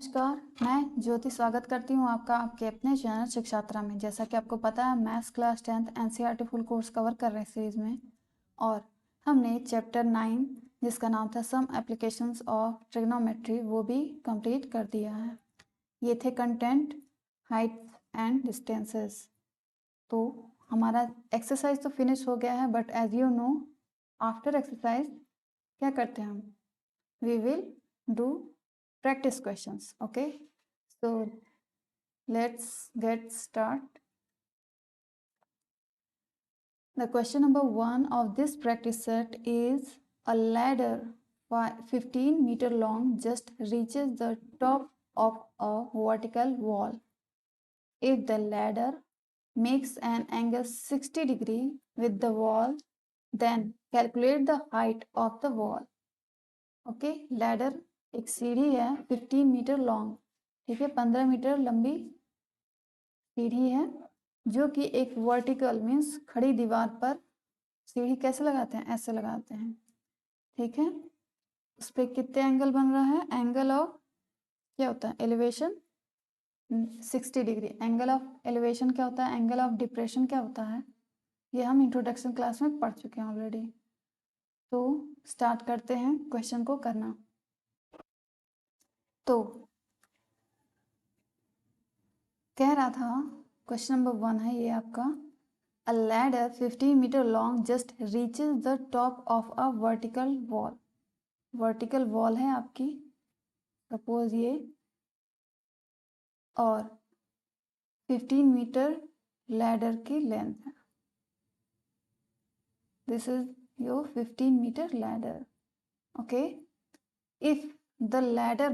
नमस्कार, मैं ज्योति स्वागत करती हूँ आपका आपके अपने चैनल शिक्षात्रा में। जैसा कि आपको पता है, maths class 10th NCERT full course cover कर रहे हैं सीरीज में, और हमने चैप्टर 9 जिसका नाम था सम एप्लीकेशंस ऑफ ट्रिग्नोमेट्री वो भी कंप्लीट कर दिया है। ये थे कंटेंट, हाइट्स एंड डिस्टेंसेस। तो हमारा एक्सरसाइज तो फिनिश हो गया है, but as you know after exercise क्या करते हैं हम, we will do practice questions. Okay, so let's get start. The question number 1 of this practice set is a ladder 15-meter long just reaches the top of a vertical wall. If the ladder makes an angle 60 degree with the wall, then calculate the height of the wall. Okay, ladder एक सीढ़ी है 15 metre long, ठीक है, 15 metre लंबी सीढ़ी है जो कि एक वर्टिकल मीन्स खड़ी दीवार पर सीढ़ी कैसे लगाते हैं, ऐसे लगाते हैं, ठीक है। उस पर कितने एंगल बन रहा है, एंगल ऑफ क्या होता है, elevation 60 degree. Angle of elevation क्या होता है, एंगल ऑफ डिप्रेशन क्या होता है, ये हम इंट्रोडक्शन क्लास में पढ़ चुके हैं ऑलरेडी। तो स्टार्ट करते हैं क्वेश्चन को करना। तो कह रहा था, क्वेश्चन नंबर 1 है ये आपका, a ladder 15 metre long just reaches the top of a vertical wall. Vertical wall है आपकी, सपोज ये, और 15 मीटर लैडर की लेंथ है। This is your 15 metre ladder. Okay, if the ladder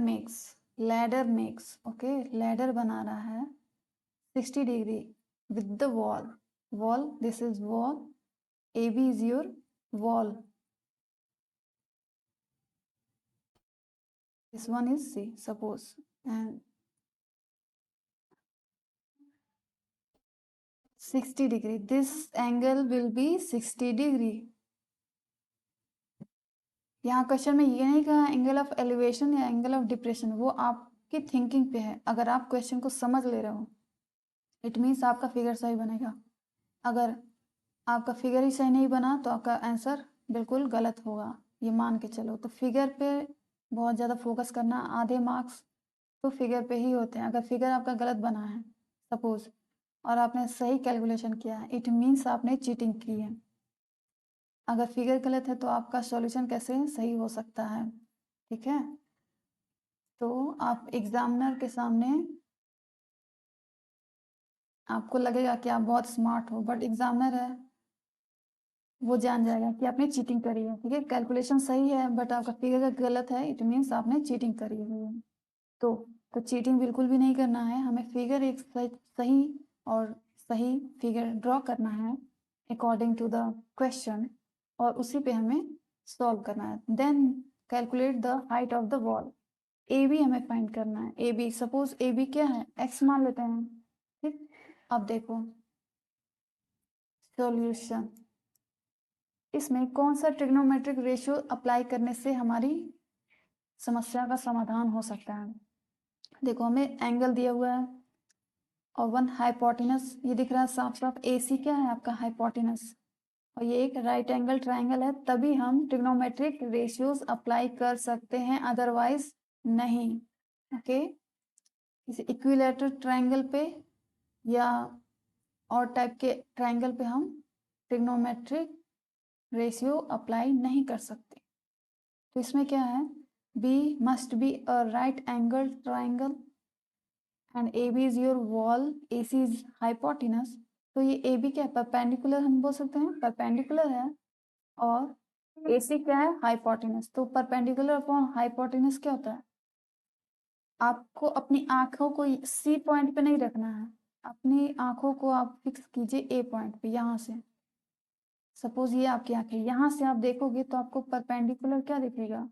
makes okay, ladder बना रहा है 60 degree with the wall, this is wall, AB is your wall, this one is C suppose, and 60 degree, this angle will be 60 degree। यहाँ question में ये नहीं कहा angle of elevation या angle of depression, वो आपकी थिंकिंग पे है। अगर आप क्वेश्चन को समझ ले रहे हो इट मीन्स आपका फिगर सही बनेगा। अगर आपका फिगर ही सही नहीं बना तो आपका आंसर बिल्कुल गलत होगा, ये मान के चलो। तो फिगर पे बहुत ज़्यादा फोकस करना, आधे मार्क्स तो फिगर पे ही होते हैं। अगर फिगर आपका गलत बना है सपोज और आपने सही कैलकुलेशन किया है, इट मीन्स आपने चीटिंग की है। अगर फिगर गलत है तो आपका सॉल्यूशन कैसे सही हो सकता है, ठीक है। तो आप एग्जामिनर के सामने आपको लगेगा कि आप बहुत स्मार्ट हो, बट एग्जामिनर है वो जान जाएगा कि आपने चीटिंग करी है, ठीक है। कैलकुलेशन सही है बट आपका फिगर गलत है, इट मीन्स आपने चीटिंग करी हुई है। तो चीटिंग बिल्कुल भी नहीं करना है, हमें फिगर एक सही और सही फिगर ड्रॉ करना है अकॉर्डिंग टू द क्वेश्चन, और उसी पे हमें सॉल्व करना है। Then calculate the height of the wall. A B हमें फाइंड करना है। A B, suppose A B क्या है, एक्स मान लेते हैं, ठीक। अब देखो सॉल्यूशन, इसमें कौन सा ट्रिग्नोमेट्रिक रेशियो अप्लाई करने से हमारी समस्या का समाधान हो सकता है। देखो हमें एंगल दिया हुआ है और वन हाइपोटेनस, ये दिख रहा है साफ साफ, ए सी क्या है आपका हाइपोटेनस, और ये एक राइट एंगल ट्राइंगल है, तभी हम ट्रिग्नोमेट्रिक रेशियोज अप्लाई कर सकते हैं, अदरवाइज नहीं। ओके, इसे इक्विलेटरल ट्राइंगल पे या और टाइप के ट्राइंगल पे हम ट्रिग्नोमेट्रिक रेशियो अप्लाई नहीं कर सकते। तो इसमें क्या है, B must be a right angle triangle and A B is your wall, A C is hypotenuse. तो ये ए बी क्या है, परपेंडिकुलर हम बोल सकते हैं, परपेंडिकुलर है, और ए सी क्या है, हाइपोटेनस। तो परपेंडिकुलर अपॉन हाइपोटेनस क्या होता है, आपको अपनी आंखों को सी पॉइंट पे नहीं रखना है, अपनी आंखों को आप फिक्स कीजिए ए पॉइंट पे। यहाँ से सपोज ये आपकी आंखें, यहाँ से आप देखोगे तो आपको परपेंडिकुलर क्या दिखेगा,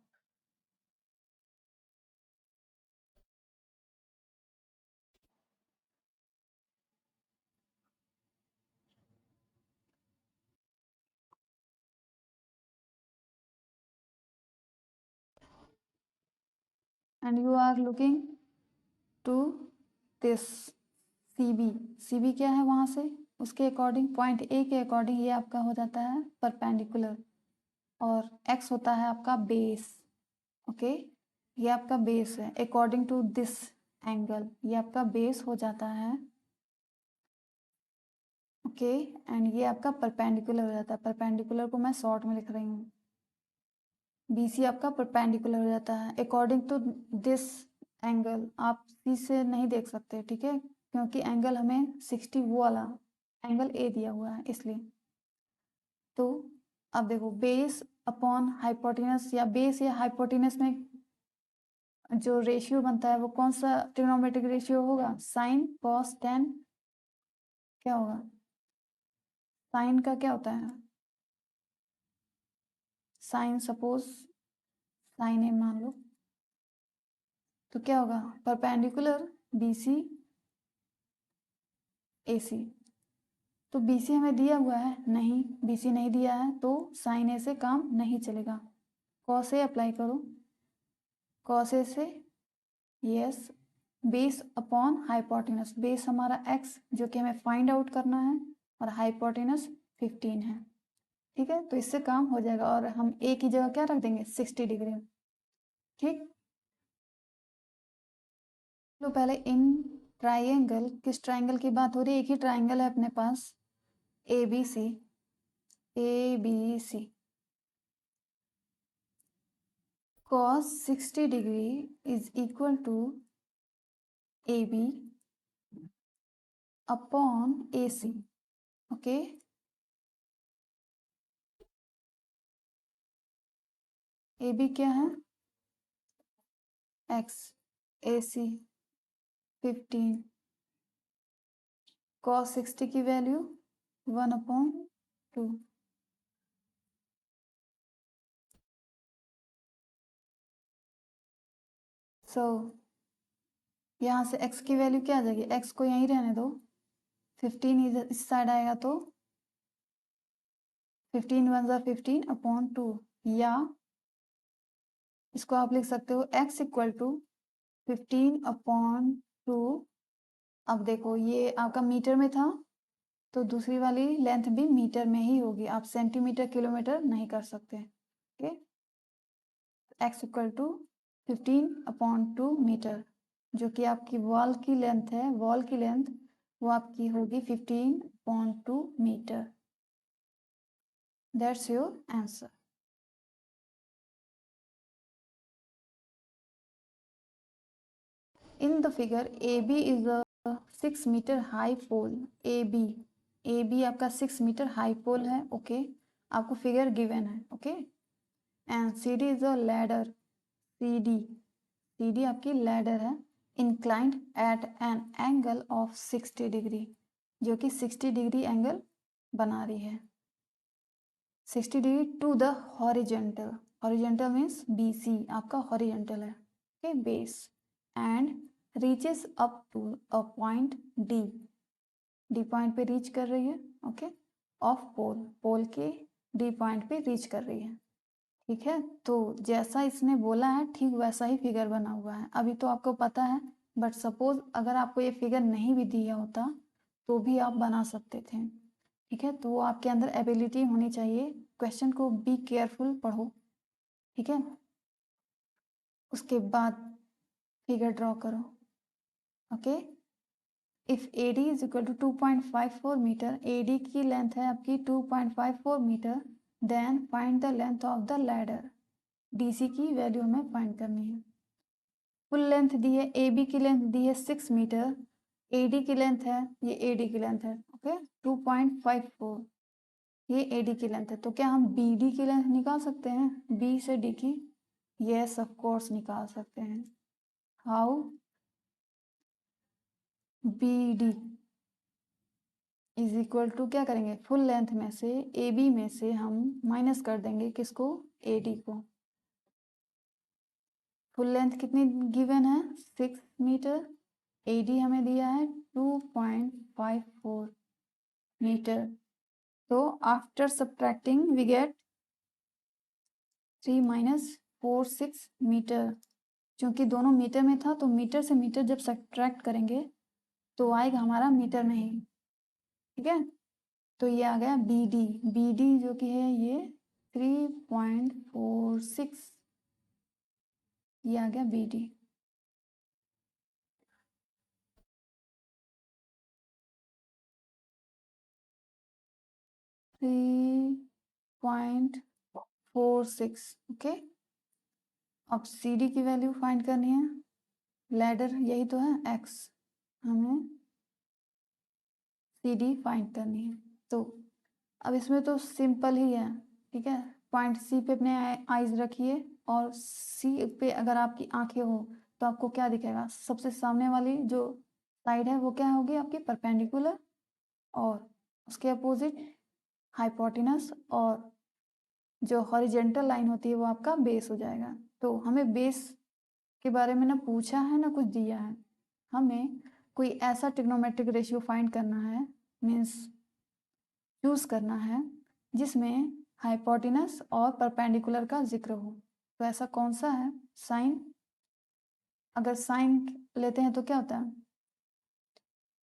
and you are looking to this C B क्या है वहाँ से उसके अकॉर्डिंग पॉइंट ए के अकॉर्डिंग ये आपका हो जाता है परपेंडिकुलर, और x होता है आपका बेस। ओके, ये आपका बेस है अकॉर्डिंग टू दिस एंगल, ये आपका बेस हो जाता है। ओके, एंड ये आपका परपेंडिकुलर हो जाता है। परपेंडिकुलर को मैं शॉर्ट में लिख रही हूँ। BC आपका परपेंडिकुलर हो जाता है अकॉर्डिंग टू दिस एंगल। आप सी से नहीं देख सकते, ठीक है, क्योंकि एंगल हमें 60 वो वाला एंगल ए दिया हुआ है इसलिए। तो अब देखो बेस अपॉन हाइपोटेनस या बेस या हाइपोटेनस में जो रेशियो बनता है वो कौन सा ट्रिग्नोमेट्रिक रेशियो होगा? Sine cos tan. क्या होगा? साइन का क्या होता है? साइन सपोज साइन ए मान लो, तो क्या होगा? Perpendicular BC AC। तो BC हमें दिया हुआ है? नहीं, BC नहीं दिया है तो साइन ए से काम नहीं चलेगा। कॉस ए अप्लाई करो, कॉस ए से yes base upon hypotenuse. Base हमारा x जो कि हमें फाइंड आउट करना है, और हाइपोटेनस 15 है। ठीक है, तो इससे काम हो जाएगा, और हम ए की जगह क्या रख देंगे? 60 डिग्री। ठीक, तो पहले इन ट्राइंगल, किस ट्राइंगल की बात हो रही है? एक ही ट्राइंगल है अपने पास, ABC। ABC cos 60 degree is equal to AB upon AC। Okay, AB क्या है? X, AC 15, cos 60 की वैल्यू 1/2। सो यहाँ से x की वैल्यू क्या आ जाएगी? x को यहीं रहने दो, 15 इधर इस साइड आएगा तो 15 1 ज़ा 15/2, या इसको आप लिख सकते हो x इक्वल टू 15/2। अब देखो ये आपका मीटर में था, तो दूसरी वाली लेंथ भी मीटर में ही होगी, आप सेंटीमीटर किलोमीटर नहीं कर सकते। Okay, x equal to 15/2 metre, जो कि आपकी वॉल की लेंथ है, वॉल की लेंथ वो आपकी होगी 15/2 metre. That's your answer. In the figure, AB is a 6 meter high pole। AB आपका 6 मीटर हाई पोल है। ओके, आपको फिगर गिवन है। Okay, and CD is a ladder. CD आपकी लैडर है, inclined at an angle of 60 degree, जो कि 60 degree angle बना रही है। 60 degree to the horizontal. Horizontal means BC आपका हॉरिजेंटल है। Okay, base and reaches up to a point D point पे रीच कर रही है। ओके, ऑफ पोल के डी पॉइंट पे रीच कर रही है। ठीक है, तो जैसा इसने बोला है ठीक वैसा ही फिगर बना हुआ है। अभी तो आपको पता है, बट सपोज अगर आपको ये फिगर नहीं भी दिया होता तो भी आप बना सकते थे। ठीक है, तो वो आपके अंदर एबिलिटी होनी चाहिए। क्वेश्चन को बी केयरफुल पढ़ो। ठीक है, उसके बाद फिगर ड्रॉ करो। Okay, if AD is equal to 2.54 metre, AD की लेंथ है आपकी 2.54 metre, then find the length of the ladder. DC की वैल्यू हमें फाइंड करनी है। फुल लेंथ दी है, AB की लेंथ दी है 6 मीटर, AD की लेंथ है, ये AD की लेंथ है। ओके, 2.54 ये AD की लेंथ है। तो क्या हम BD की लेंथ निकाल सकते हैं? B से D की? यस ऑफ कोर्स निकाल सकते हैं। How? BD is equal to क्या करेंगे? फुल लेंथ में से AB में से हम माइनस कर देंगे किसको? AD को। फुल लेंथ कितनी गिवन है? 6 मीटर। AD हमें दिया है 2.54 मीटर। तो after subtracting we get 3 - 4 6 metre, क्योंकि दोनों मीटर में था, तो मीटर से मीटर जब सब्ट्रैक्ट करेंगे तो आएगा हमारा मीटर में ही, ठीक है। तो ये आ गया बी डी। बी डी जो कि है ये 3.46, ये आ गया बी डी। Three 0.46, okay. अब सी डी की वैल्यू फाइंड करनी है। लैडर यही तो है एक्स, हमें सी डी फाइंड करनी है। तो अब इसमें तो सिंपल ही है, ठीक है। पॉइंट सी पे अपने आईज रखिए और सी पे अगर आपकी आंखें हो तो आपको क्या दिखेगा, सबसे सामने वाली जो साइड है वो क्या होगी आपकी परपेंडिकुलर, और उसके अपोजिट हाइपोटेनस, और जो हॉरिजेंटल लाइन होती है वो आपका बेस हो जाएगा। तो हमें बेस के बारे में ना पूछा है ना कुछ दिया है, हमें कोई ऐसा ट्रिग्नोमेट्रिक रेशियो फाइंड करना है, मीन्स चूज करना है जिसमें हाइपोटेनस और परपेंडिकुलर का जिक्र हो। तो ऐसा कौन सा है, साइन। अगर साइन लेते हैं तो क्या होता है,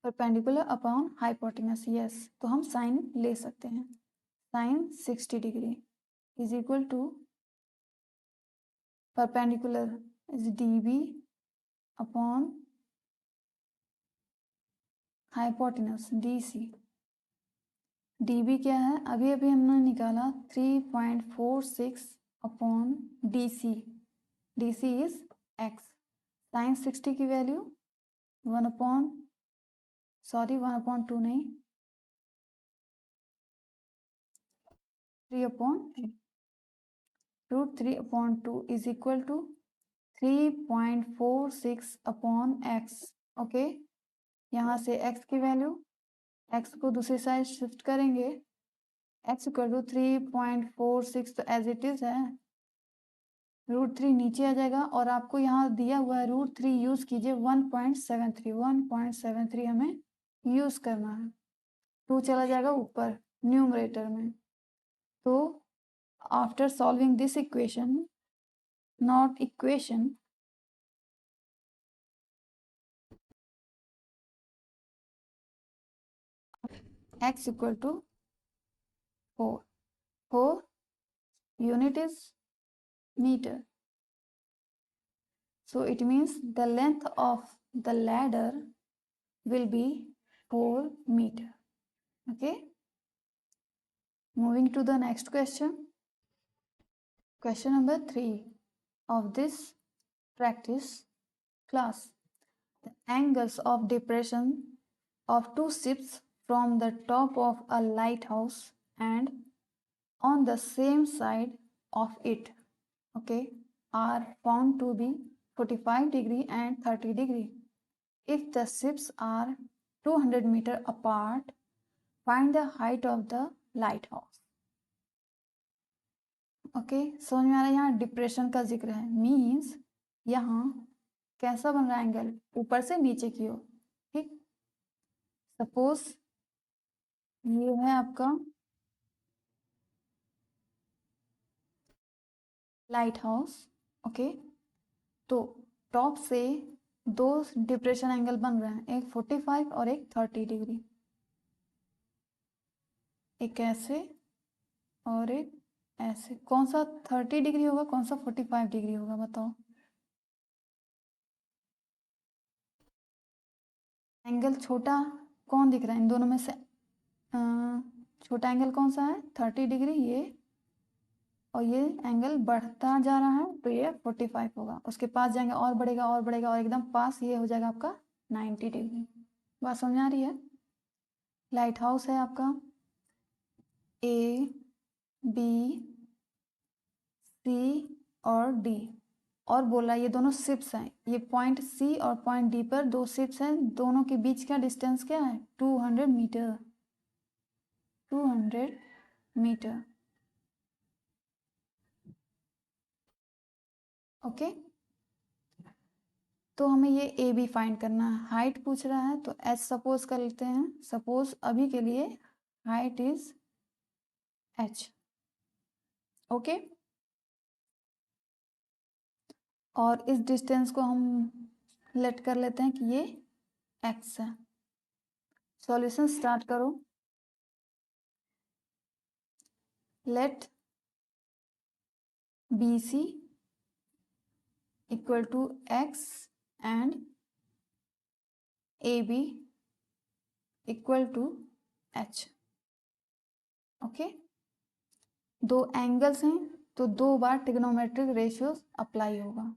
परपेंडिकुलर अपॉन हाइपोटेनस, यस। तो हम साइन ले सकते हैं। Sine 60 degree is equal to perpendicular is D B upon hypotenuse D C. D B क्या है, अभी अभी हमने निकाला 3.46 upon D C. D C is x. Sine 60 की वैल्यू 1/2 नहीं, 3/2। √3/2 is equal to 3.46 upon x, okay. यहाँ से x की वैल्यू, x को दूसरी साइड शिफ्ट करेंगे, x इक्वल टू 3.46 तो एज इट इज है, √3 नीचे आ जाएगा, और आपको यहाँ दिया हुआ है √3 यूज कीजिए 1.73 हमें यूज करना है। 2 चला जाएगा ऊपर न्यूमरेटर में। तो after solving this equation, not equation, x equal to 4, 4 unit is meter, so it means the length of the ladder will be 4 meter, okay. Moving to the next question, question number 3 of this practice class. The angles of depression of two ships from the top of a lighthouse and on the same side of it, okay, are found to be 45 degree and 30 degree. If the ships are 200 meter apart, find the height of the lighthouse. Okay, समझ में आ रहा है। यहाँ depression का जिक्र है, means यहाँ कैसा बन रहा है एंगल, ऊपर से नीचे की ओर, ठीक। सपोज ये है आपका लाइट हाउस, ओके। तो टॉप से दो डिप्रेशन एंगल बन रहे हैं, एक 45 और एक 30 डिग्री, एक ऐसे और एक ऐसे। कौन सा 30 डिग्री होगा, कौन सा 45 डिग्री होगा, बताओ। एंगल छोटा कौन दिख रहा है इन दोनों में से, छोटा एंगल कौन सा है, 30 डिग्री ये, और ये एंगल बढ़ता जा रहा है तो ये 45 होगा। उसके पास जाएंगे और बढ़ेगा और बढ़ेगा, और एकदम पास ये हो जाएगा आपका 90 डिग्री। बात समझ आ रही है। लाइट हाउस है आपका ए बी सी और डी, और बोला ये दोनों शिप्स हैं, ये पॉइंट सी और पॉइंट डी पर दो शिप्स हैं, दोनों के बीच का डिस्टेंस क्या है, 200 मीटर, 200 मीटर, ओके। तो हमें ये ए बी फाइंड करना है, हाइट पूछ रहा है तो एच सपोज कर लेते हैं, सपोज अभी के लिए हाइट इज एच, ओके। और इस डिस्टेंस को हम लेट कर लेते हैं कि ये x है। सॉल्यूशन स्टार्ट करो। Let BC equal to x and AB equal to h। Okay, दो एंगल्स हैं तो 2 बार ट्रिग्नोमेट्रिक रेशियो अप्लाई होगा।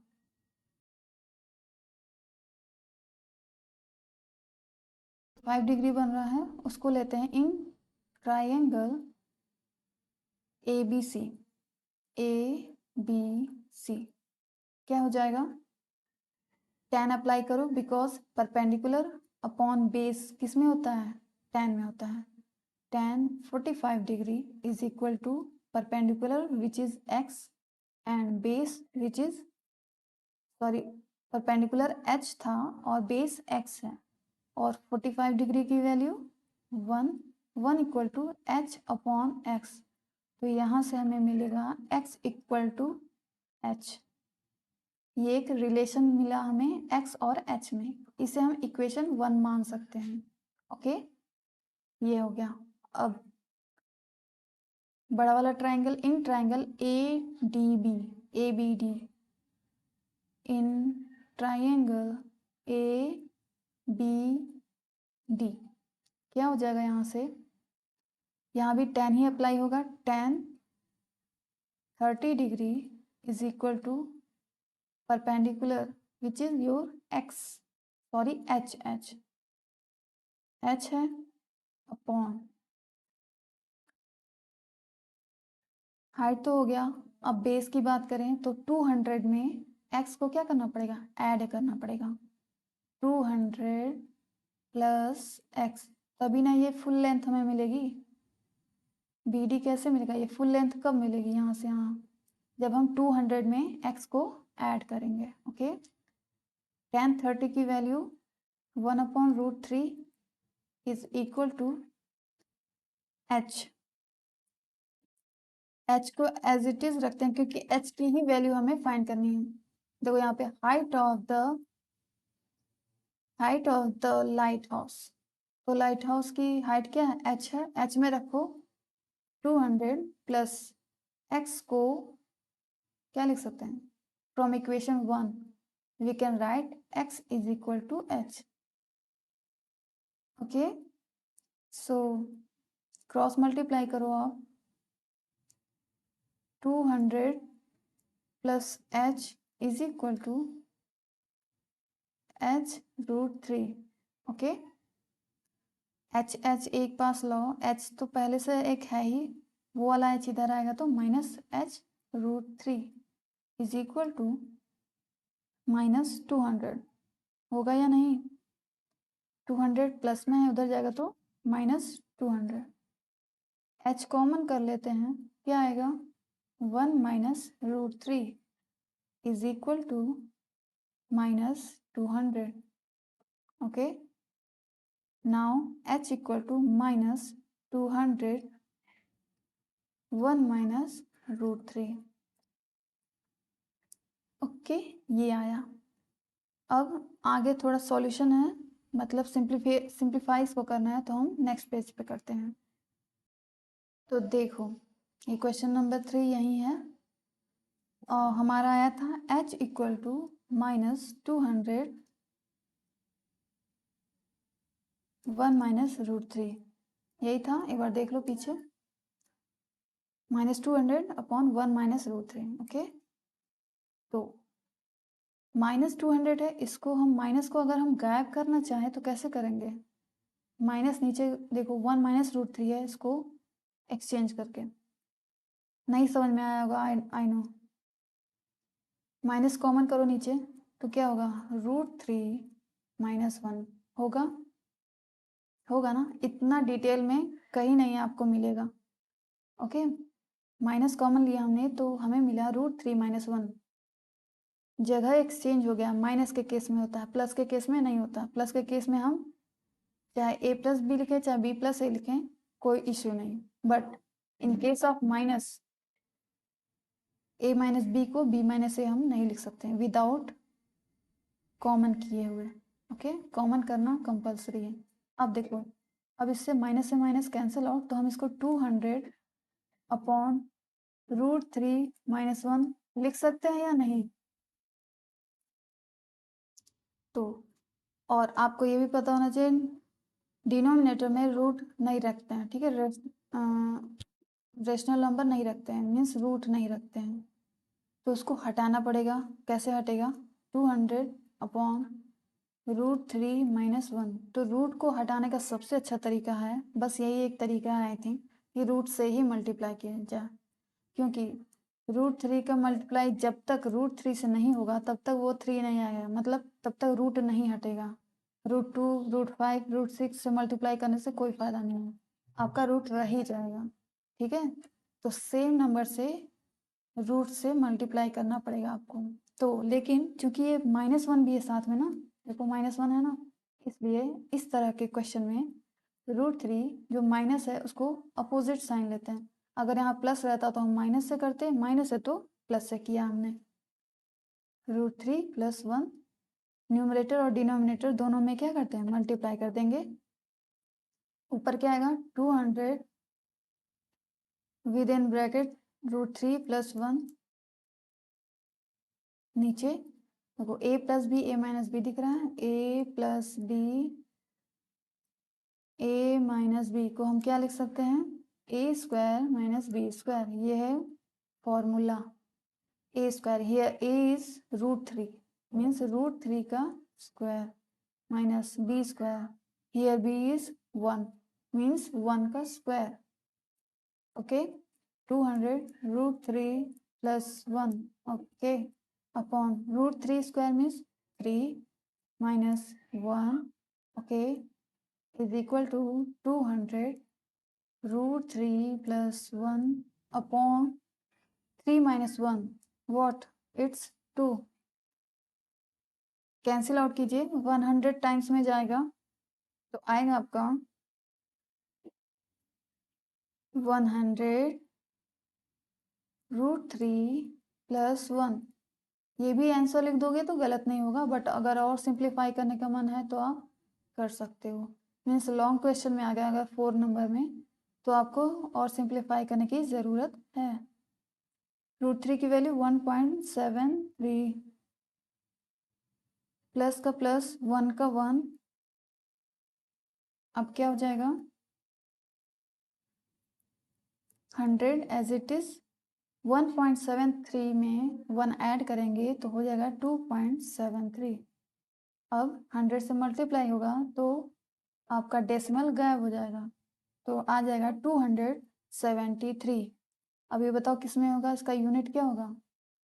फाइव डिग्री बन रहा है, उसको लेते हैं इन ट्राइंगल ABC। ABC क्या हो जाएगा? tan अप्लाई करो बिकॉज परपेंडिकुलर अपॉन बेस किस में होता है? tan में होता है। tan 45 degree is equal to perpendicular which is x and base which is sorry perpendicular h था और बेस x है और 45 डिग्री की value 1 equal to h upon x। तो यहाँ से हमें मिलेगा x इक्वल टू h। ये एक रिलेशन मिला हमें x और h में, इसे हम इक्वेशन 1 मान सकते हैं। ओके, ये हो गया। अब बड़ा वाला triangle in triangle ABD in triangle ABD क्या हो जाएगा? यहाँ से यहाँ भी tan ही अप्लाई होगा। tan 30 degree is equal to perpendicular which is your x sorry h है अपॉन हाइट तो हो गया। अब बेस की बात करें तो 200 में x को क्या करना पड़ेगा? ऐड करना पड़ेगा। 200 प्लस x, तभी ना ये फुल लेंथ हमें मिलेगी। BD कैसे मिलेगा? ये फुल लेंथ कब मिलेगी? यहाँ से यहाँ, जब हम 200 में x को ऐड करेंगे। ओके, tan 30 की value 1/√3 is equal to h। h को एज इट इज रखते हैं क्योंकि h की ही वैल्यू हमें फाइंड करनी है। देखो यहाँ पे height of the light house, तो लाइट हाउस की हाइट क्या है? h है। h में रखो 200 प्लस x को क्या लिख सकते हैं? From equation 1 we can write x is equal to h। Okay, so cross multiply करो आप। 200 plus h is equal to h√3। Okay, h एक पास लो, h तो पहले से एक है ही, वो वाला h इधर आएगा तो -h√3 इज इक्वल टू -200 होगा या नहीं? 200 प्लस में है, उधर जाएगा तो -200। h कॉमन कर लेते हैं, क्या आएगा? 1 - √3 is equal to -200। Okay, now h equal to -200 1 - √3। Okay, ये आया। अब आगे थोड़ा सॉल्यूशन है, मतलब सिंप्लीफाइज को करना है, तो हम नेक्स्ट पेज पे करते हैं। तो देखो ये क्वेश्चन नंबर 3 यही है और हमारा आया था h इक्वल टू -200 1 - √3, यही था। एक बार देख लो पीछे, -200 अपॉन 1 - √3। ओके, तो -200 है, इसको हम माइनस को अगर हम गायब करना चाहें तो कैसे करेंगे? माइनस नीचे देखो 1 - √3 है, इसको एक्सचेंज करके। नहीं समझ में आया होगा, आई नो। माइनस कॉमन करो नीचे तो क्या होगा? √3 - 1 होगा ना। इतना डिटेल में कहीं नहीं आपको मिलेगा। ओके, माइनस कॉमन लिया हमने तो हमें मिला √3 - 1। जगह एक्सचेंज हो गया। माइनस के केस में होता है, प्लस के केस में नहीं होता। प्लस के केस में हम चाहे a+b लिखें चाहे b+a लिखें, कोई इश्यू नहीं। But in case of minus a minus B को b माइनस ए हम नहीं लिख सकते हैं विदाउट कॉमन किए हुए। ओके, कॉमन करना कंपलसरी है। अब देखो, अब इससे माइनस से माइनस कैंसिल आउट, तो हम इसको 200 अपॉन √3 - 1 लिख सकते हैं या नहीं? तो और आपको ये भी पता होना चाहिए डिनोमिनेटर में रूट नहीं रखते हैं, ठीक है, रेशनल नंबर नहीं रखते हैं, मीन्स रूट नहीं रखते हैं, तो उसको हटाना पड़ेगा। कैसे हटेगा? 200 अपॉन √3 - 1। तो रूट को हटाने का सबसे अच्छा तरीका है, बस यही एक तरीका है आई थिंक, कि रूट से ही मल्टीप्लाई किया जाए, क्योंकि √3 का मल्टीप्लाई जब तक √3 से नहीं होगा तब तक वो 3 नहीं आएगा, मतलब तब तक रूट नहीं हटेगा। √2, √5, √6 से मल्टीप्लाई करने से कोई फ़ायदा नहीं है, आपका रूट रह ही जाएगा। ठीक है, तो सेम नंबर से रूट से मल्टीप्लाई करना पड़ेगा आपको। तो लेकिन चूंकि ये -1 भी है साथ में ना, देखो -1 है ना, इसलिए इस तरह के क्वेश्चन में √3 जो माइनस है उसको अपोजिट साइन लेते हैं। अगर यहाँ प्लस रहता तो हम माइनस से करते, माइनस है तो प्लस से किया हमने। √3 + 1, न्यूमरेटर और डिनोमिनेटर दोनों में क्या करते हैं? मल्टीप्लाई कर देंगे। ऊपर क्या आएगा? 200 विद इन ब्रैकेट √3 + 1, नीचे देखो a + b, a - b दिख रहा है, a + b, a - b को हम क्या लिख सकते हैं? a² - b²। ये है formula. a², here a is √3 means √3 का square minus b², here b is 1 means 1 का square. Okay, 200 √3 + 1, okay, upon √3² means 3 - 1, okay, is equal to 200 √3 + 1 upon 3 - 1, what? It's 2। Cancel out कीजिए, 100 टाइम्स में जाएगा तो आएगा आपका 100 √3 + 1। ये भी आंसर लिख दोगे तो गलत नहीं होगा, बट अगर और सिंप्लीफाई करने का मन है तो आप कर सकते हो। मीन्स लॉन्ग क्वेश्चन में आ गया अगर 4 नंबर में, तो आपको और सिंप्लीफाई करने की ज़रूरत है। √3 की वैल्यू 1.73, प्लस का प्लस, 1 का 1, अब क्या हो जाएगा? 100 एज इट इज़ 1.73 में 1 ऐड करेंगे तो हो जाएगा 2.73। अब 100 से मल्टीप्लाई होगा तो आपका डेसिमल गायब हो जाएगा, तो आ जाएगा 273। अब ये बताओ किस में होगा, इसका यूनिट क्या होगा?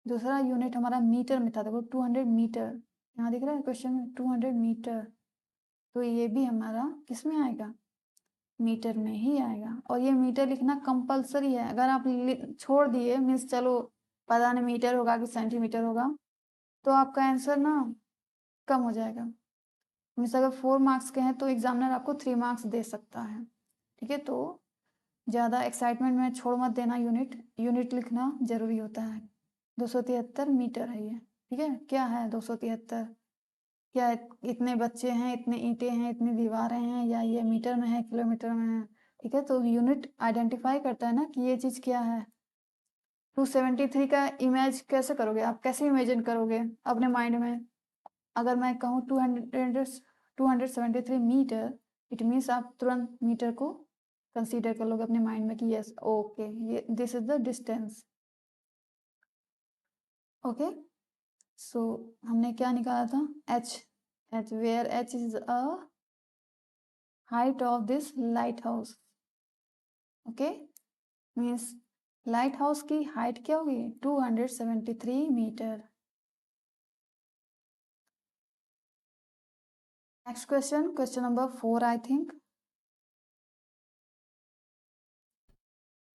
दूसरा यूनिट हमारा मीटर में था, देखो 200 मीटर, यहाँ दिख रहा है क्वेश्चन में 200 मीटर, तो ये भी हमारा किस में आएगा? मीटर में ही आएगा। और ये मीटर लिखना कंपलसरी है, अगर आप छोड़ दिए मीन्स चलो पता नहीं मीटर होगा कि सेंटीमीटर होगा, तो आपका आंसर ना कम हो जाएगा। मीन्स अगर 4 मार्क्स के हैं तो एग्जामिनर आपको 3 मार्क्स दे सकता है। ठीक है, तो ज़्यादा एक्साइटमेंट में छोड़ मत देना, यूनिट लिखना ज़रूरी होता है। 273 मीटर है ये। ठीक है, क्या है 273? क्या इतने बच्चे हैं, इतने ईंटें हैं, इतनी दीवारें हैं, या ये मीटर में है, किलोमीटर में है? ठीक है, तो यूनिट आइडेंटिफाई करता है ना कि ये चीज़ क्या है। 273 का इमेज कैसे करोगे आप, कैसे इमेजिन करोगे अपने माइंड में? अगर मैं कहूँ 273 मीटर, इट मीन्स आप तुरंत मीटर को कंसीडर कर लोगे अपने माइंड में कि यस ओके ये this is the distance. Okay, so हमने क्या निकाला था? H where H is a height of this lighthouse. Okay, means lighthouse की हाइट क्या होगी? 273 metre. Next question, question number 4 I think.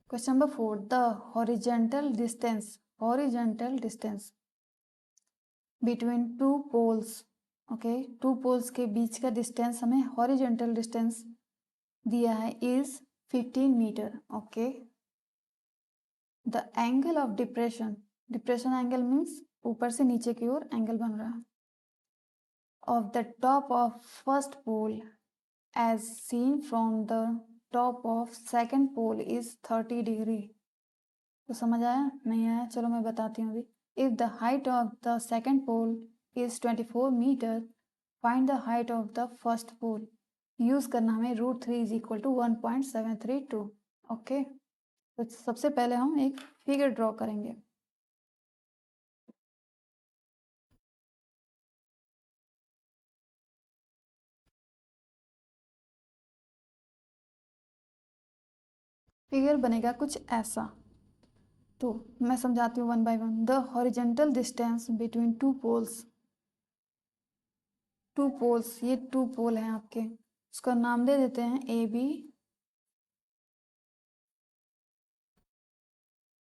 Question number 4, the horizontal distance between two poles, okay, two poles के बीच का distance हमें horizontal distance दिया है is 15 मीटर, okay, the angle of depression depression angle means ऊपर से नीचे की ओर एंगल बन रहा है। Of the top of first pole as seen from the top of second pole is 30 degree. तो समझ आया नहीं आया? चलो मैं बताती हूँ अभी। If the height of the second pole is 24 metre, find the height of the first pole. Use करना हमें √3 इज इक्वल टू 1.732। ओके, तो सबसे पहले हम एक फिगर ड्रॉ करेंगे। फिगर बनेगा कुछ ऐसा। तो मैं समझाती हूँ one by one. The horizontal distance between two poles, ये टू पोल हैं आपके, उसका नाम दे देते हैं ए बी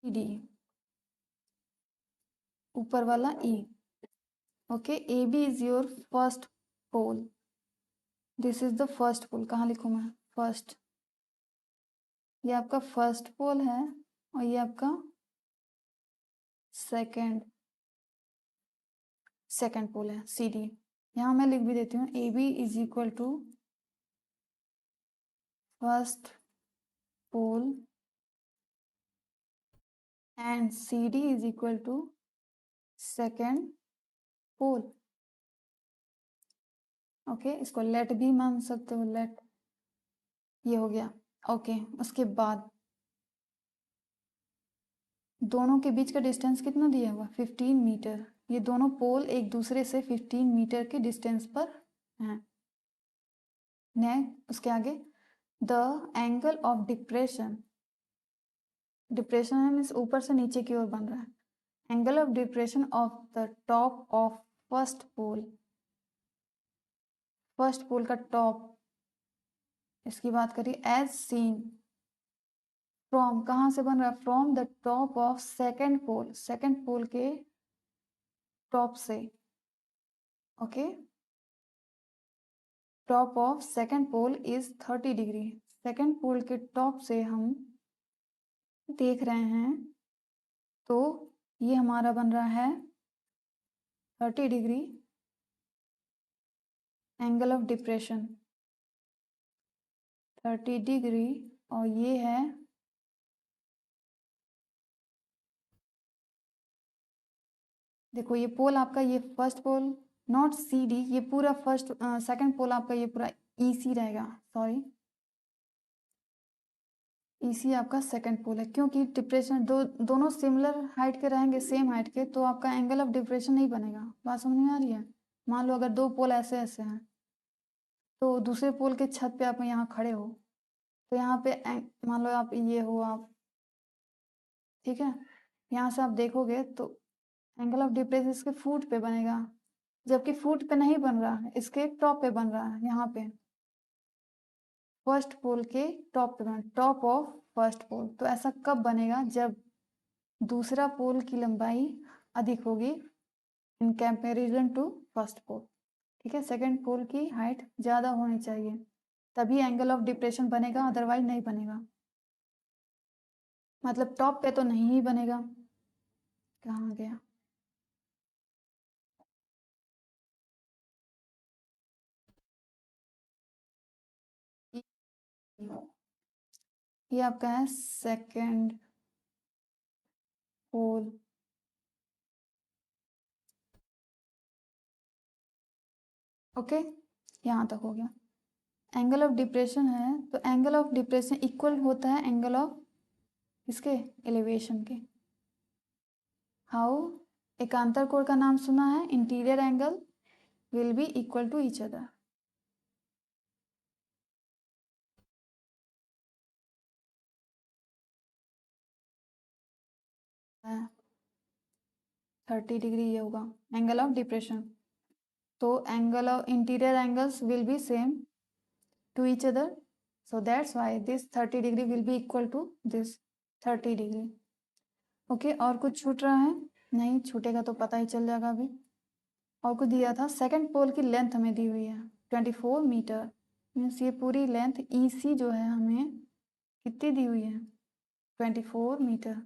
डी, ऊपर वाला E. Okay, A B is your first pole, this is the first pole. कहाँ लिखूँ मैं? फर्स्ट, ये आपका फर्स्ट पोल है और ये आपका सेकेंड पोल है सी डी। यहाँ मैं लिख भी देती हूँ A B is equal to first pole and C D is equal to second pole. Okay, इसको लेट भी मान सकते हो, लेट। ये हो गया। ओके, उसके बाद दोनों के बीच का डिस्टेंस कितना दिया हुआ? 15 मीटर। ये दोनों पोल एक दूसरे से 15 मीटर के डिस्टेंस पर हैं। उसके आगे the angle of depression, depression है मीन्स ऊपर से नीचे की ओर बन रहा है। Angle of depression of the top of first pole, first pole का टॉप, इसकी बात करिए एज सीन फ्रॉम, कहाँ से बन रहा है? From the top of second pole, second pole के टॉप से। Okay, top of second pole is 30 degree. Second pole के टॉप से हम देख रहे हैं तो ये हमारा बन रहा है 30 degree angle of depression, 30 degree. और ये है देखो, ये पोल आपका, ये first pole not C D, ये पूरा फर्स्ट सेकेंड पोल आपका ये पूरा ई सी रहेगा, सॉरी ई सी आपका सेकेंड पोल है। क्योंकि डिप्रेशन दोनों सिमिलर हाइट के रहेंगे, सेम हाइट के, तो आपका एंगल ऑफ डिप्रेशन नहीं बनेगा। बात समझ में आ रही है? मान लो अगर दो पोल ऐसे ऐसे हैं तो दूसरे पोल के छत पे आप यहाँ खड़े हो, तो यहाँ पे मान लो आप ये हो आप, ठीक है, यहाँ से आप देखोगे तो एंगल ऑफ डिप्रेशन इसके फुट पे बनेगा, जबकि फुट पे नहीं बन रहा है, इसके टॉप पे बन रहा है। यहाँ पे फर्स्ट पोल के टॉप पे बना, टॉप ऑफ फर्स्ट पोल। तो ऐसा कब बनेगा? जब दूसरा पोल की लंबाई अधिक होगी इन कंपैरिजन टू फर्स्ट पोल। ठीक है, सेकंड पोल की हाइट ज़्यादा होनी चाहिए, तभी एंगल ऑफ डिप्रेशन बनेगा, अदरवाइज नहीं बनेगा। मतलब टॉप पे तो नहीं ही बनेगा। कहाँ गया? ये आपका है सेकंड पोल। ओके, यहाँ तक हो गया। एंगल ऑफ डिप्रेशन है तो एंगल ऑफ डिप्रेशन इक्वल होता है एंगल ऑफ इसके एलिवेशन के। हाउ? एकांतर कोण का नाम सुना है? Interior angle will be equal to each other. 30 degree ये होगा एंगल ऑफ डिप्रेशन। तो angle of interior angles will be same to each other, so that's why this 30 degree will be equal to this 30 degree. Okay, और कुछ छूट रहा है? नहीं छूटेगा तो पता ही चल जाएगा अभी। और कुछ दिया था, सेकंड पोल की लेंथ हमें दी हुई है 24 मीटर, मीन्स ये पूरी लेंथ ई सी जो है हमें कितनी दी हुई है? 24 मीटर।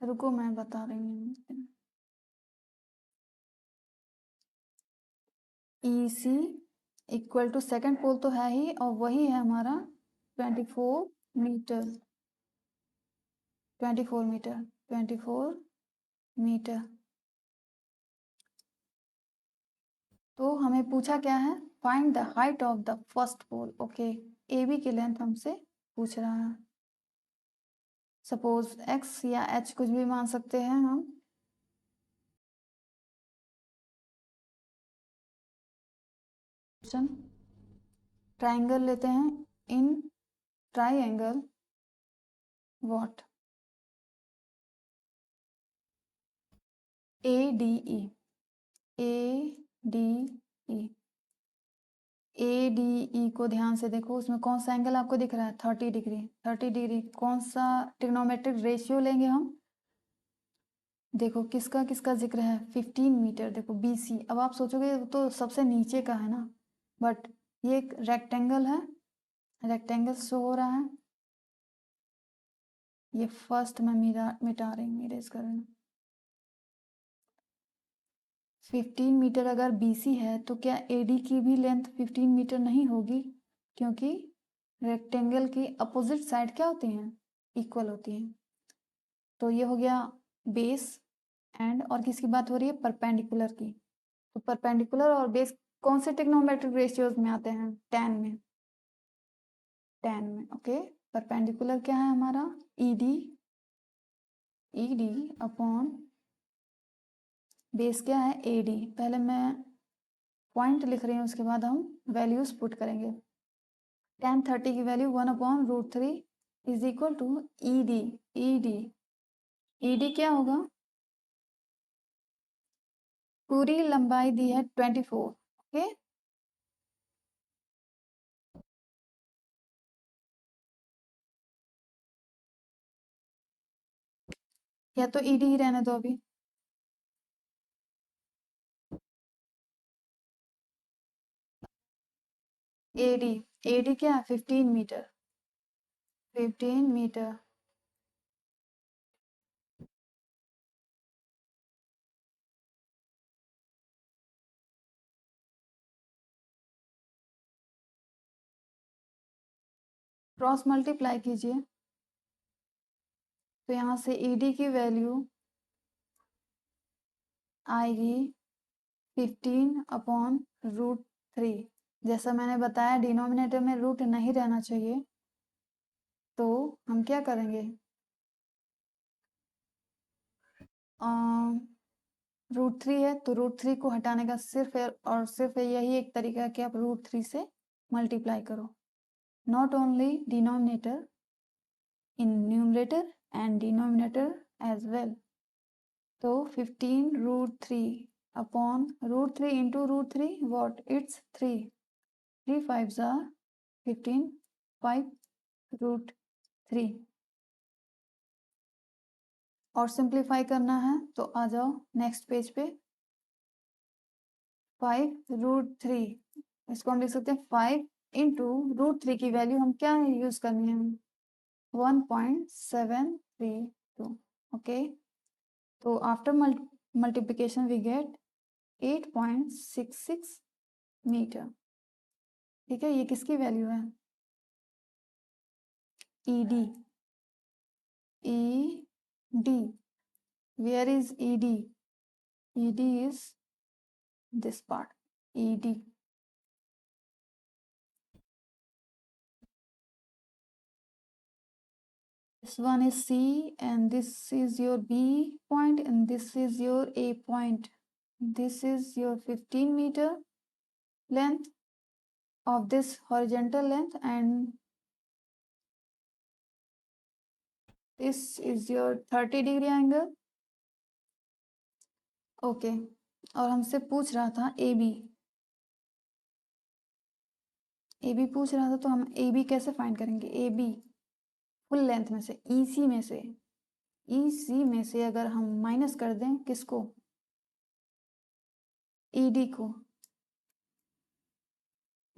रुको मैं बता रही हूँ। EC इक्वल टू सेकेंड पोल तो है ही, और वही है हमारा 24 मीटर। 24 metre 24 metre. तो हमें पूछा क्या है, find the height of the first pole. Okay, AB की लेंथ हमसे पूछ रहा है। सपोज X या H कुछ भी मान सकते हैं हम। ट्राइंगल लेते हैं। In triangle what ADE ADE ADE को ध्यान से देखो, उसमें कौन सा एंगल आपको दिख रहा है, 30 डिग्री। 30 डिग्री कौन सा ट्रिग्नोमेट्रिक रेशियो लेंगे हम, देखो किसका किसका जिक्र है, 15 मीटर। देखो BC, अब आप सोचोगे तो सबसे नीचे का है ना, बट ये एक रेक्टेंगल है, रेक्टेंगल शो हो रहा है। ये फर्स्ट में मिटा रही हूँ, इरेज कर रही हूँ। 15 मीटर अगर BC है तो क्या AD की भी लेंथ 15 मीटर नहीं होगी, क्योंकि रेक्टेंगल की अपोजिट साइड क्या होती हैं, इक्वल होती हैं। तो ये हो गया बेस एंड, और किसकी बात हो रही है, परपेंडिकुलर की। तो परपेंडिकुलर और बेस कौन से ट्रिग्नोमेट्रिक रेशियोज में आते हैं, 10 में, 10 में। ओके, परपेंडिकुलर क्या है हमारा, ED अपॉन बेस क्या है, AD। पहले मैं पॉइंट लिख रही हूँ, उसके बाद हम वैल्यूज पुट करेंगे। tan 30 की value 1/√3 is equal to ED क्या होगा, पूरी लंबाई दी है 24। ओके, या तो ED ही रहने दो अभी। AD क्या है, 15 मीटर, 15 मीटर। क्रॉस मल्टीप्लाई कीजिए, तो यहाँ से ED की वैल्यू आएगी 15/√3। जैसा मैंने बताया डिनोमिनेटर में रूट नहीं रहना चाहिए, तो हम क्या करेंगे, √3 है तो √3 को हटाने का सिर्फ और सिर्फ यही एक तरीका है कि आप √3 से मल्टीप्लाई करो। Not only denominator, in numerator and denominator as well. तो 15√3 upon √3 into √3 what, it's 3, 3 5s are 15, 5√3। और सिंप्लीफाई करना है तो आ जाओ नेक्स्ट पेज पे। 5√3, इसको हम लिख सकते हैं 5 इंटू √3 की वैल्यू हम क्या यूज करनी है, 1.732। ओके, तो after multiplication we get 8.66 metre. ठीक है, ये किसकी वैल्यू है, ED। where is ED is this part, ED। this one is C and this is your B point and this is your A point. This is your 15 meter length of this horizontal length and this is your 30 degree angle। Okay, और हमसे पूछ रहा था AB पूछ रहा था, तो हम AB कैसे फाइंड करेंगे, AB फुल लेंथ में से, EC में से, EC में से अगर हम माइनस कर दें किसको, ED को।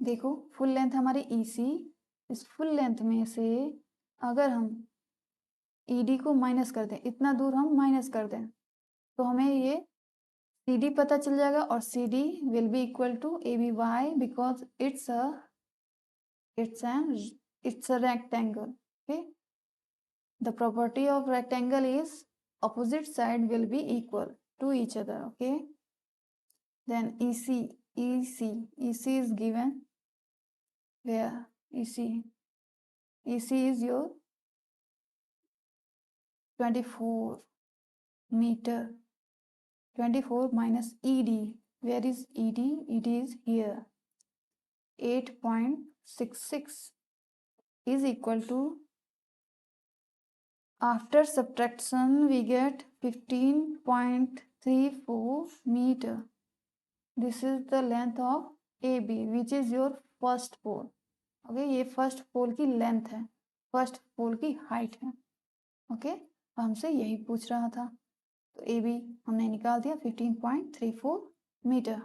देखो फुल लेंथ हमारी EC, इस फुल लेंथ में से अगर हम ईडी को माइनस कर दें, इतना दूर हम माइनस कर दें, तो हमें ये CD पता चल जाएगा और CD will be equal to AB. Why? Because it's a rectangle. Okay. The property of rectangle is opposite side will be equal to each other. Okay. Then EC is given where EC is your 24 meter. 24 minus ED. Where is ED? ED is here. 8.66 is equal to, after subtraction we get 15.34 meter. This is the length of AB, which is your first pole. Okay, ये first पोल की length है, first pole की height है. Okay, हमसे यही पूछ रहा था, तो ए बी हमने निकाल दिया 15.34 metre.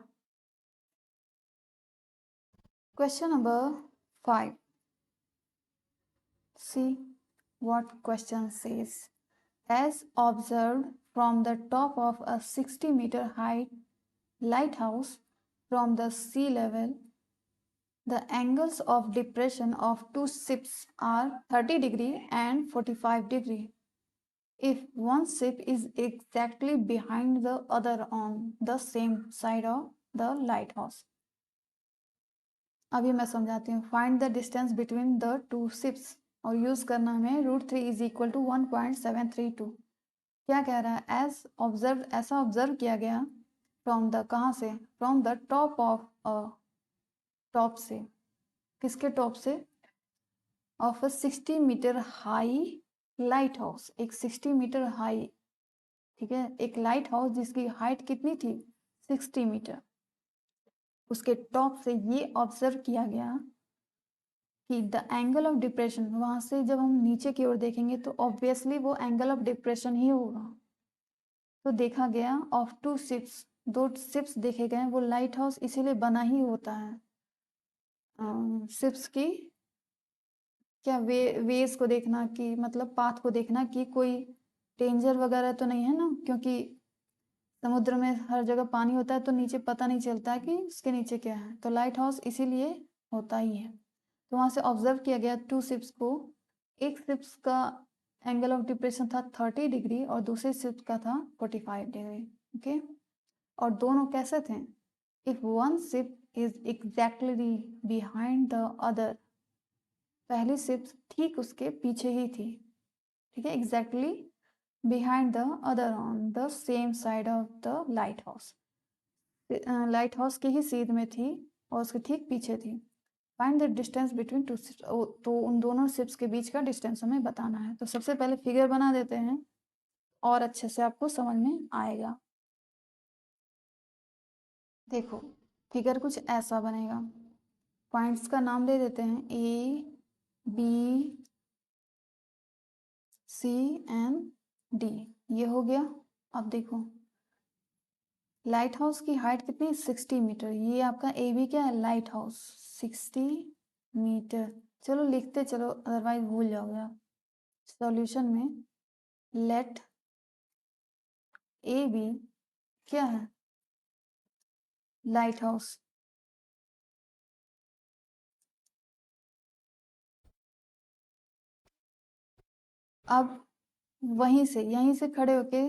Question number 5. See what question says. As observed from the top of a 60-meter height lighthouse from the sea level, the angles of depression of two ships are 30 degree and 45 degree. If one ship is exactly behind the other on the same side of the lighthouse. अभी मैं समझाती हूँ. Find the distance between the two ships. और use करना हमें √3 is equal to 1.732. क्या कह रहा है? As observed, ऐसा ऑब्जर्व किया गया. From the, कहाँ से? From the top of a, top से. किसके टॉप से? Of a 60 metre high lighthouse. एक 60 मीटर हाई, ठीक है, एक लाइट हाउस जिसकी हाइट कितनी थी? 60 मीटर. उसके टॉप से ये ऑब्जर्व किया गया कि द एंगल ऑफ डिप्रेशन, वहां से जब हम नीचे की ओर देखेंगे तो ऑब्वियसली वो एंगल ऑफ डिप्रेशन ही होगा. तो देखा गया ऑफ टू शिप्स, दो शिप्स देखे गए. वो लाइट हाउस इसीलिए बना ही होता है शिप्स की क्या वेज को देखना, कि मतलब पाथ को देखना कि कोई डेंजर वगैरह तो नहीं है ना, क्योंकि समुद्र में हर जगह पानी होता है तो नीचे पता नहीं चलता है कि उसके नीचे क्या है. तो लाइट हाउस इसीलिए होता ही है. तो वहां से ऑब्जर्व किया गया टू शिप्स को. एक शिप्स का एंगल ऑफ डिप्रेशन था 30 डिग्री और दूसरे शिप्स का था 45 डिग्री. ओके, और दोनों कैसे थे? If one ship is exactly behind the other, पहली शिप ठीक उसके पीछे ही थी, ठीक है, exactly behind the other on the same side of the light house. Light house की ही सीध में थी और उसके ठीक पीछे थी. Find the distance between to ships. तो उन दोनों शिप्स के बीच का डिस्टेंस हमें बताना है. तो सबसे पहले फिगर बना देते हैं और अच्छे से आपको समझ में आएगा. देखो, फिगर कुछ ऐसा बनेगा. पॉइंट्स का नाम दे देते हैं A B C and D. ये हो गया. अब देखो, लाइट हाउस की हाइट कितनी? 60 मीटर. ये आपका ए बी क्या है? Lighthouse 60 metre. चलो लिखते चलो, अदरवाइज भूल जाओगे आप. सॉल्यूशन में लेट ए बी क्या है? Light house. अब वहीं से, यहीं से खड़े होके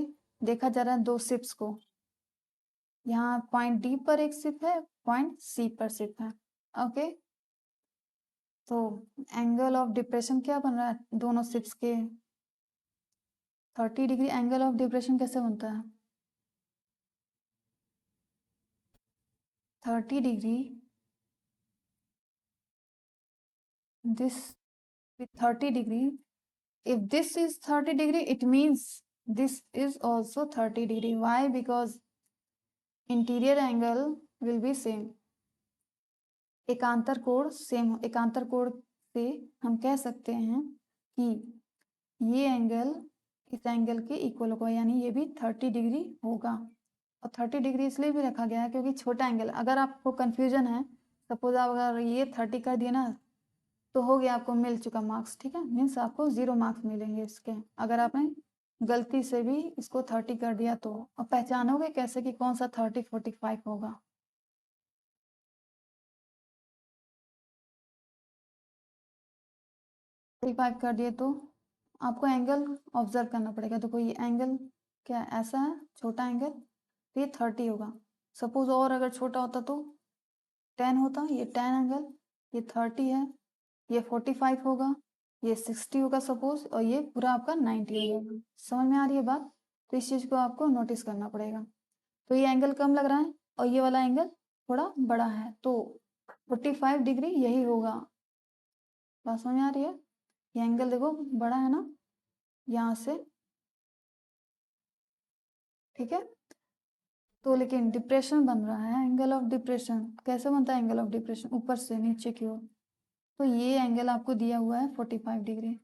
देखा जा रहा है दो शिप्स को. यहाँ पॉइंट डी पर एक शिप है, पॉइंट सी पर शिप है. ओके, तो एंगल ऑफ डिप्रेशन क्या बन रहा है दोनों शिप्स के? 30 डिग्री. एंगल ऑफ डिप्रेशन कैसे बनता है? 30 degree, this with 30 degree. If this is 30 degree, it means this is also 30 degree. Why? Because interior angle will be same. एकांतर कोण सेम. एकांतर कोण से हम कह सकते हैं कि ये एंगल इस एंगल के इक्वल होगा, यानी ये भी 30 डिग्री होगा. और 30 डिग्री इसलिए भी रखा गया है क्योंकि छोटा एंगल. अगर आपको कंफ्यूजन है, सपोज आप अगर ये 30 कर दिए ना, तो हो गया, आपको मिल चुका मार्क्स, ठीक है। मीन्स आपको 0 मार्क्स मिलेंगे इसके, अगर आपने गलती से भी इसको 30 कर दिया तो। अब पहचानोगे कैसे कि कौन सा 30 45 होगा? 45 कर दिए तो आपको एंगल ऑब्जर्व करना पड़ेगा। देखो ये एंगल क्या ऐसा है, छोटा एंगल, तो ये 30 होगा। सपोज और अगर छोटा होता तो 10 होता, ये 10 एंगल, ये 30 है, ये 45 होगा, ये 60 होगा सपोज, और ये पूरा आपका 90 होगा। समझ में आ रही है बात? तो इस चीज़ को आपको नोटिस करना पड़ेगा। तो ये एंगल कम लग रहा है और ये वाला एंगल थोड़ा बड़ा है, तो 45 डिग्री यही होगा। बात समझ में आ रही है? ये एंगल देखो बड़ा है ना यहाँ से, ठीक है। तो लेकिन डिप्रेशन बन रहा है, एंगल ऑफ डिप्रेशन कैसे बनता है? एंगल ऑफ डिप्रेशन ऊपर से नीचे की ओर। तो ये एंगल आपको दिया हुआ है 45 डिग्री,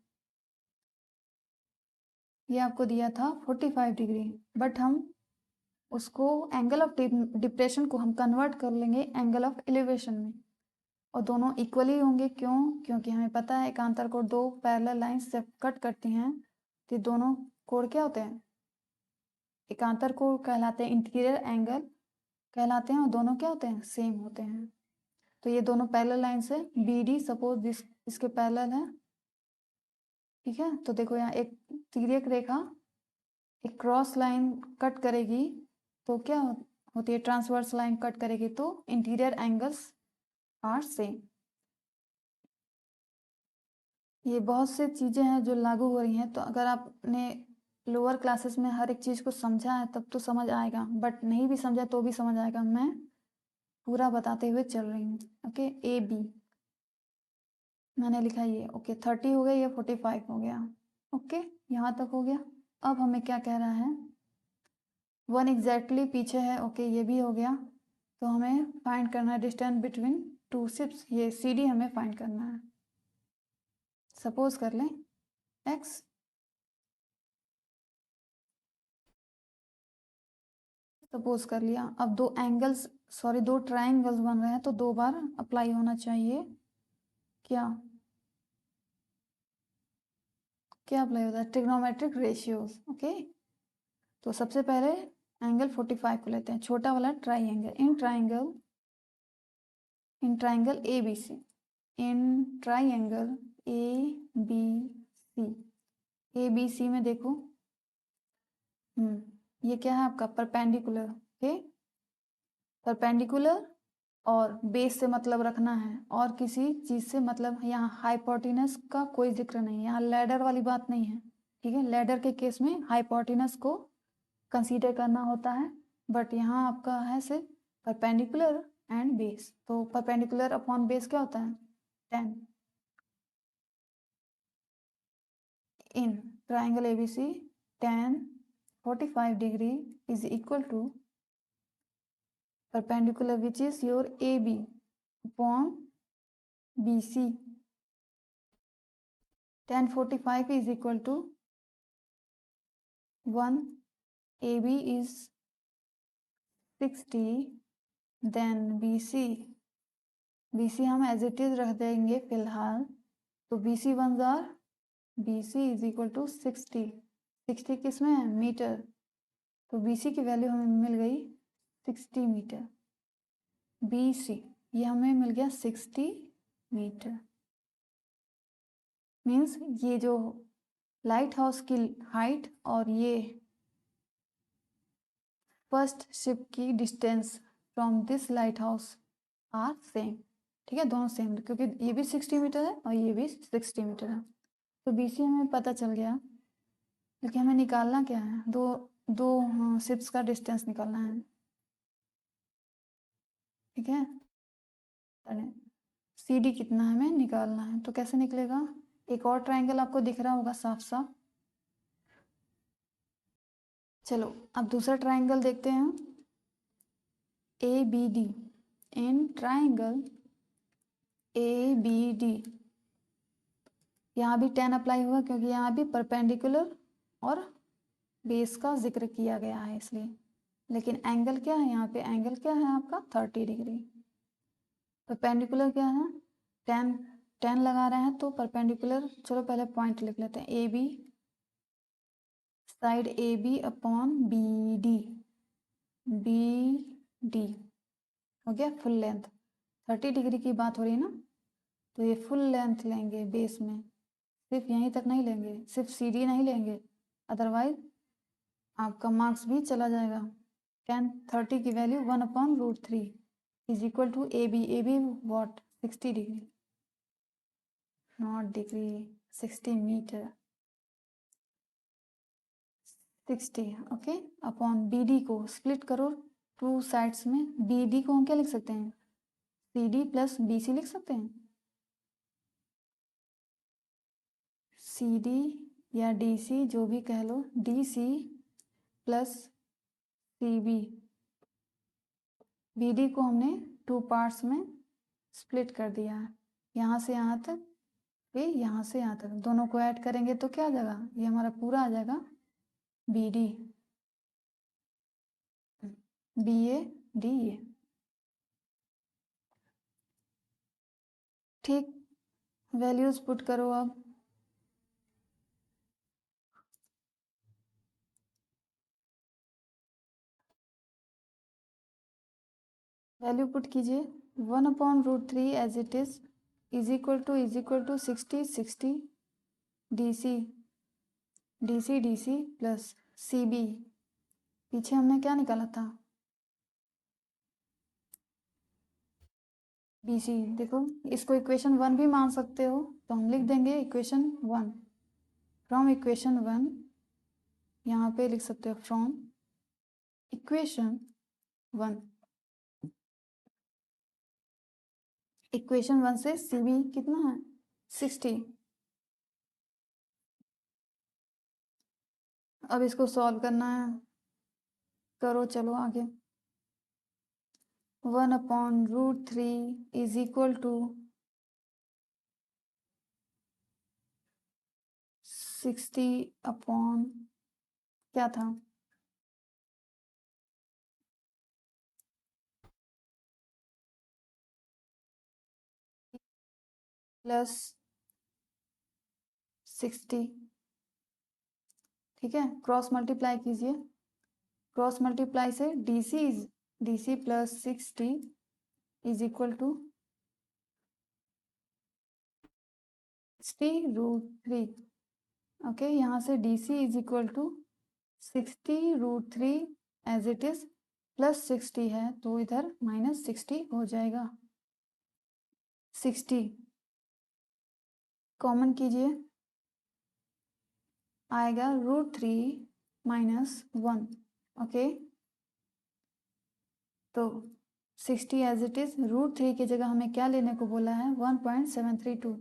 ये आपको दिया था 45 डिग्री, बट हम उसको एंगल ऑफ डिप्रेशन को हम कन्वर्ट कर लेंगे एंगल ऑफ एलिवेशन में, और दोनों इक्वली होंगे। क्यों? क्योंकि हमें पता है एकांतर कोण दो पैरेलल लाइंस से कट करती हैं, तो दोनों कोण क्या होते हैं? एकांतर कोण कहलाते हैं, इंटीरियर एंगल कहलाते हैं, और दोनों क्या होते हैं? सेम होते हैं। तो ये दोनों पैरेलल लाइन से बी डी सपोज दिस इसके पैरेलल है, ठीक है। तो देखो यहाँ एक तिर्यक रेखा एक क्रॉस लाइन कट करेगी, तो क्या होती है? ट्रांसवर्स लाइन कट करेगी, तो इंटीरियर एंगल्स आर सेम। ये बहुत से चीज़ें हैं जो लागू हो रही हैं, तो अगर आपने लोअर क्लासेस में हर एक चीज़ को समझा है तब तो समझ आएगा, बट नहीं भी समझा तो भी समझ आएगा। मैं पूरा बताते हुए चल रही हूँ। ओके, ए बी मैंने लिखा ये, ओके 30 हो गया, ये 45 हो गया। ओके, यहाँ तक हो गया। अब हमें क्या कह रहा है? 1 एग्जैक्टली पीछे है, ओके ये भी हो गया। तो हमें फाइंड करना है डिस्टेंस बिटवीन टू शिप्स, ये सी डी हमें फाइंड करना है। सपोज कर लें एक्स, सपोज कर लिया। अब दो एंगल्स, सॉरी दो ट्राइंगल्स बन रहे हैं, तो 2 बार अप्लाई होना चाहिए। क्या क्या अप्लाई होता है? Trigonometric ratios. ओके, तो सबसे पहले एंगल 45 को लेते हैं, छोटा वाला triangle. In triangle A B C, in triangle A B C, A B C में देखो, ये क्या है आपका? परपेंडिकुलर। ओके, परपेंडिकुलर और बेस से मतलब रखना है, और किसी चीज़ से मतलब, यहाँ हाइपोटेनस का कोई जिक्र नहीं है, यहाँ लैडर वाली बात नहीं है, ठीक है। लैडर के केस में हाइपोटेनस को कंसीडर करना होता है, बट यहाँ आपका है सिर्फ परपेंडिकुलर एंड बेस। तो परपेंडिकुलर अपॉन बेस क्या होता है? 10। In triangle ABC, tan 45 degree is equal to perpendicular which is your AB upon BC. Tan 45 is equal to 1, AB is 60, then BC हम एज इट इज रख देंगे फिलहाल, तो BC वन जार BC इज इक्वल टू 60 किस में है? मीटर। तो BC की वैल्यू हमें मिल गई 60 मीटर। BC ये हमें मिल गया 60 मीटर। मीन्स ये जो लाइट हाउस की हाइट और ये फर्स्ट शिप की distance from this lighthouse are same, ठीक है। दोनों सेम, क्योंकि ये भी 60 मीटर है और ये भी 60 मीटर है। तो BC हमें पता चल गया, लेकिन हमें निकालना क्या है? दो दो शिप्स का डिस्टेंस निकालना है, ठीक है। CD कितना हमें निकालना है, तो कैसे निकलेगा? एक और ट्राइंगल आपको दिख रहा होगा साफ साफ। चलो अब दूसरा ट्राइंगल देखते हैं, ABD। इन ट्राइंगल ABD यहाँ भी 10 अप्लाई हुआ, क्योंकि यहाँ भी परपेंडिकुलर और बेस का जिक्र किया गया है इसलिए। लेकिन एंगल क्या है यहाँ पे? एंगल क्या है आपका? 30 डिग्री। परपेंडिकुलर क्या है? 10 10 लगा रहे हैं तो परपेंडिकुलर, चलो पहले पॉइंट लिख लेते हैं, A B, side A B upon B D, B D हो गया फुल लेंथ। 30 डिग्री की बात हो रही है ना, तो ये फुल लेंथ लेंगे बेस में, सिर्फ यहीं तक नहीं लेंगे, सिर्फ सी डी नहीं लेंगे, अदरवाइज आपका मार्क्स भी चला जाएगा। 10 30 की value 1/√3 is equal to A B what 60 degree, not degree, 60 metre, 60 okay, upon B D को स्प्लिट करो टू साइड्स में, बी डी को हम क्या लिख सकते हैं, C D plus B C लिख सकते हैं, सी डी या डी सी जो भी कह लो, D C plus C B, B D को हमने 2 पार्ट्स में स्प्लिट कर दिया है, यहाँ से यहाँ तक, फिर यहाँ से यहाँ तक, दोनों को ऐड करेंगे तो क्या आ जाएगा, ये हमारा पूरा आ जाएगा B D, B A D A, ठीक। वैल्यूज पुट करो अब, वैल्यू पुट कीजिए, 1/√3 as it is equal to 60 D C plus C B, पीछे हमने क्या निकाला था, बी सी, देखो इसको इक्वेशन 1 भी मान सकते हो, तो हम लिख देंगे इक्वेशन 1, फ्रॉम इक्वेशन 1, यहाँ पे लिख सकते हो फ्रॉम इक्वेशन 1, इक्वेशन 1 से सी बी कितना है 60, अब इसको सॉल्व करना है, करो चलो आगे, 1/√3 इज इक्वल टू 60 अपॉन क्या था, प्लस 60, ठीक है, क्रॉस मल्टीप्लाई कीजिए, क्रॉस मल्टीप्लाई से D C plus 60 is equal to 60√3, okay, यहाँ से D C is equal to 60√3 as it is, plus 60 है तो इधर -60 हो जाएगा, 60 कॉमन कीजिए, आएगा √3 -1, ओके, तो 60 एज इट इज, √3 की जगह हमें क्या लेने को बोला है 1.732,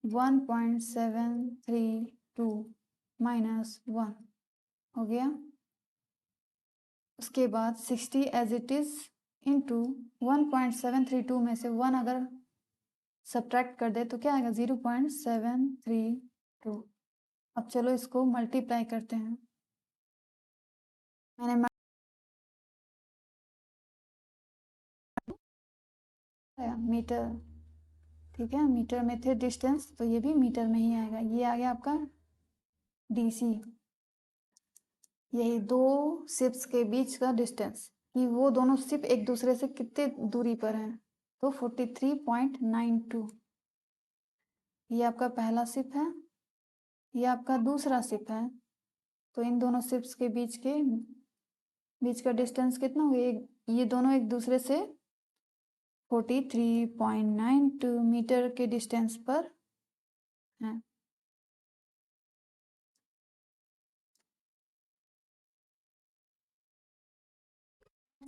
1.732 -1 हो गया, उसके बाद 60 एज इट इज इंटू 1.732 में से 1 अगर सब्ट्रैक्ट कर दे तो क्या आएगा 0.732, अब चलो इसको मल्टीप्लाई करते हैं, मैंने मीटर, ठीक है, मीटर में थे डिस्टेंस तो ये भी मीटर में ही आएगा, ये आ गया आपका डीसी, यही दो शिप्स के बीच का डिस्टेंस, कि वो दोनों शिप एक दूसरे से कितने दूरी पर हैं, तो 43.92, ये आपका पहला शिप है, ये आपका दूसरा शिप है, तो इन दोनों शिप्स के बीच का डिस्टेंस कितना हुआ, ये दोनों एक दूसरे से 43.92 मीटर के डिस्टेंस पर हैं।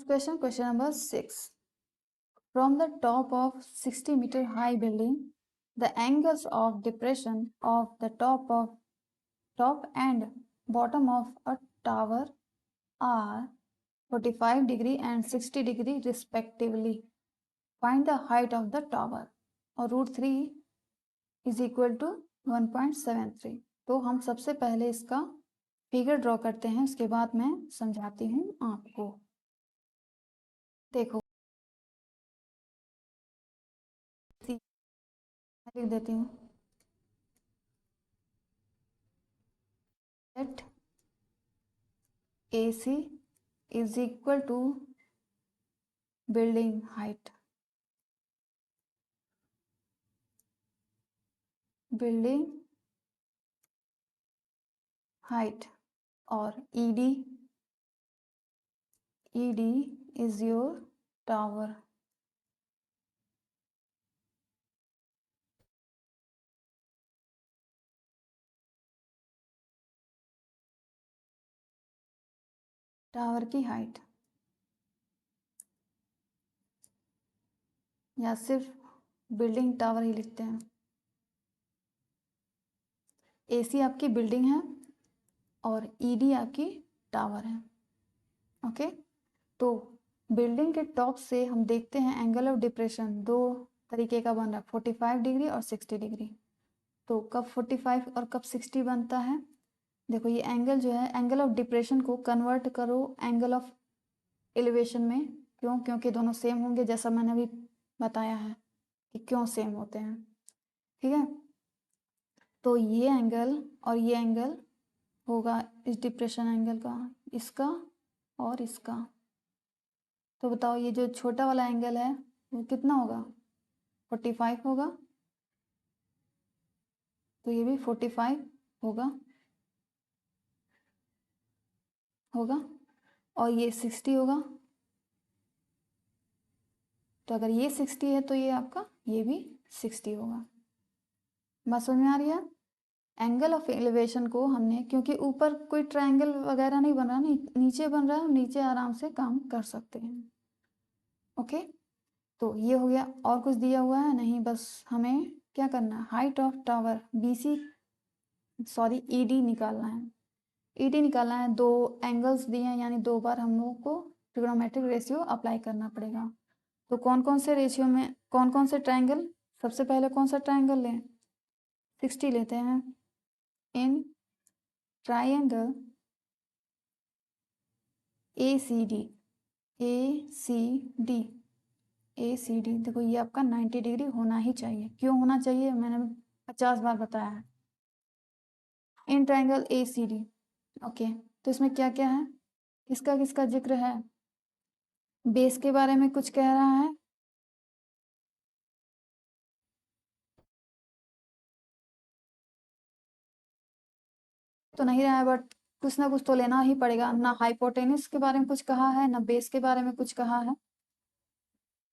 Question number 6. From the top of 60-meter high building, the angles of depression of the top and bottom of a tower are 45 degree and 60 degree respectively. Find the height of the tower. और √3 is equal to 1.73. तो हम सबसे पहले इसका figure draw करते हैं, उसके बाद मैं समझाती हूँ आपको। देखो लिख देती हूँ, let AC is equal to building height, building height, और ED is your tower. Tower की हाइट, या सिर्फ बिल्डिंग टावर ही लिखते हैं। AC आपकी बिल्डिंग है और ED आपकी टावर है। ओके, तो बिल्डिंग के टॉप से हम देखते हैं एंगल ऑफ डिप्रेशन दो तरीके का बन रहा है, 45 डिग्री और 60 डिग्री। तो कब 45 और कब 60 बनता है? देखो ये एंगल जो है, एंगल ऑफ डिप्रेशन को कन्वर्ट करो एंगल ऑफ एलिवेशन में। क्यों? क्योंकि दोनों सेम होंगे, जैसा मैंने अभी बताया है कि क्यों सेम होते हैं। ठीक है, तो ये एंगल और ये एंगल होगा इस डिप्रेशन एंगल का, इसका और इसका। तो बताओ ये जो छोटा वाला एंगल है वो कितना होगा? 45 होगा, तो ये भी 45 होगा, और ये 60 होगा। तो अगर ये 60 है तो ये आपका ये भी 60 होगा। बात समझ में आ रही है? एंगल ऑफ एलिवेशन को हमने, क्योंकि ऊपर कोई ट्रायंगल वगैरह नहीं बन रहा, नीचे बन रहा है, हम नीचे आराम से काम कर सकते हैं। ओके, तो ये हो गया। और कुछ दिया हुआ है नहीं, बस हमें क्या करना है, height of tower BC sorry ED निकालना है। ED निकालना है, दो एंगल्स दिए हैं, यानी दो बार हम लोगों को ट्रिग्नोमेट्रिक रेशियो अप्लाई करना पड़ेगा। तो कौन कौन से रेशियो में, कौन कौन से ट्रायंगल? सबसे पहले कौन सा ट्रायंगल लें? 60 लेते हैं। In triangle ACD, ACD, ACD, देखो ये आपका 90 डिग्री होना ही चाहिए। क्यों होना चाहिए? मैंने 50 बार बताया है। In triangle ACD। ओके, तो इसमें क्या क्या है, किसका किसका जिक्र है? बेस के बारे में कुछ कह रहा है, तो नहीं रहा है, बट कुछ ना कुछ तो लेना ही पड़ेगा ना। हाइपोटेनस के बारे में कुछ कहा है ना बेस के बारे में कुछ कहा है,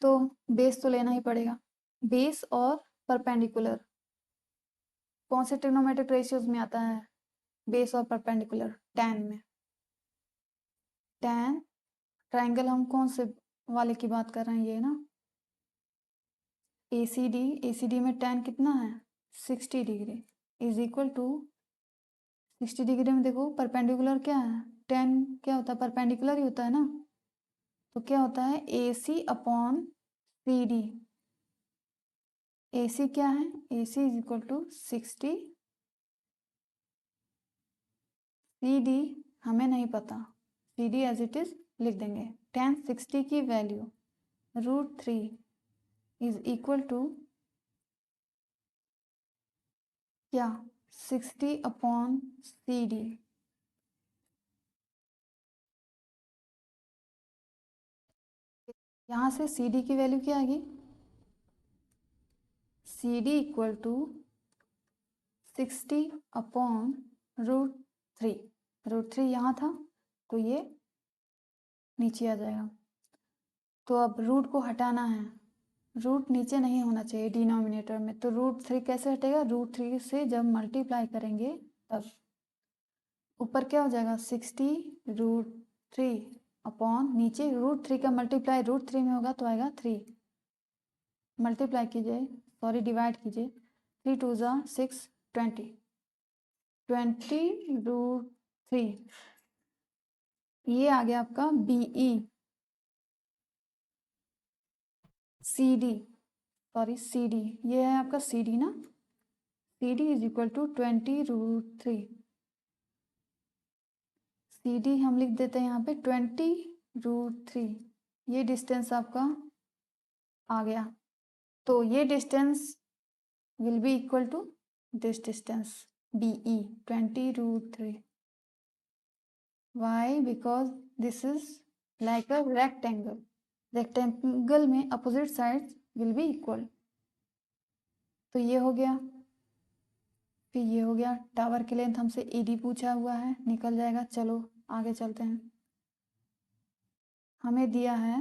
तो बेस तो लेना ही पड़ेगा। बेस और परपेंडिकुलर कौन से ट्रिग्नोमेट्रिक रेशियोज में आता है? बेस और परपेंडिकुलर tan में। tan ट्रायंगल हम कौन से वाले की बात कर रहे हैं, ये ना ACD में tan कितना है? 60 degree is equal to 60 degree में देखो परपेंडिकुलर क्या है, tan क्या होता है? परपेंडिकुलर ही होता है ना। तो क्या होता है? AC upon CD। AC क्या है? AC is equal to 60, CD हमें नहीं पता, CD एज इट इज लिख देंगे। tan 60 की वैल्यू √3 इज इक्वल टू क्या? 60 अपॉन CD। यहाँ से CD की वैल्यू क्या आएगी? CD equal to 60 upon √3। √3 यहाँ था, तो ये नीचे आ जाएगा। तो अब रूट को हटाना है, रूट नीचे नहीं होना चाहिए डिनोमिनेटर में, तो √3 कैसे हटेगा? √3 से जब मल्टीप्लाई करेंगे तब ऊपर क्या हो जाएगा? 60 √3 अपॉन नीचे √3 का मल्टीप्लाई √3 में होगा तो आएगा 3। मल्टीप्लाई कीजिए, सॉरी डिवाइड कीजिए, 3 2 ज़ा 6, 20, 20 √3, ये आ गया आपका BE। CD सॉरी CD, ये है आपका CD ना, CD is equal to 20 √3। CD हम लिख देते हैं यहाँ पे 20 √3। ये डिस्टेंस आपका आ गया। तो ये distance will be equal to this distance BE, 20√3. Why? Because this is like a rectangle. Rectangle में opposite sides will be equal. तो ये हो गया, फिर ये हो गया। टावर की लेंथ हमसे ED पूछा हुआ है, निकल जाएगा। चलो आगे चलते हैं। हमें दिया है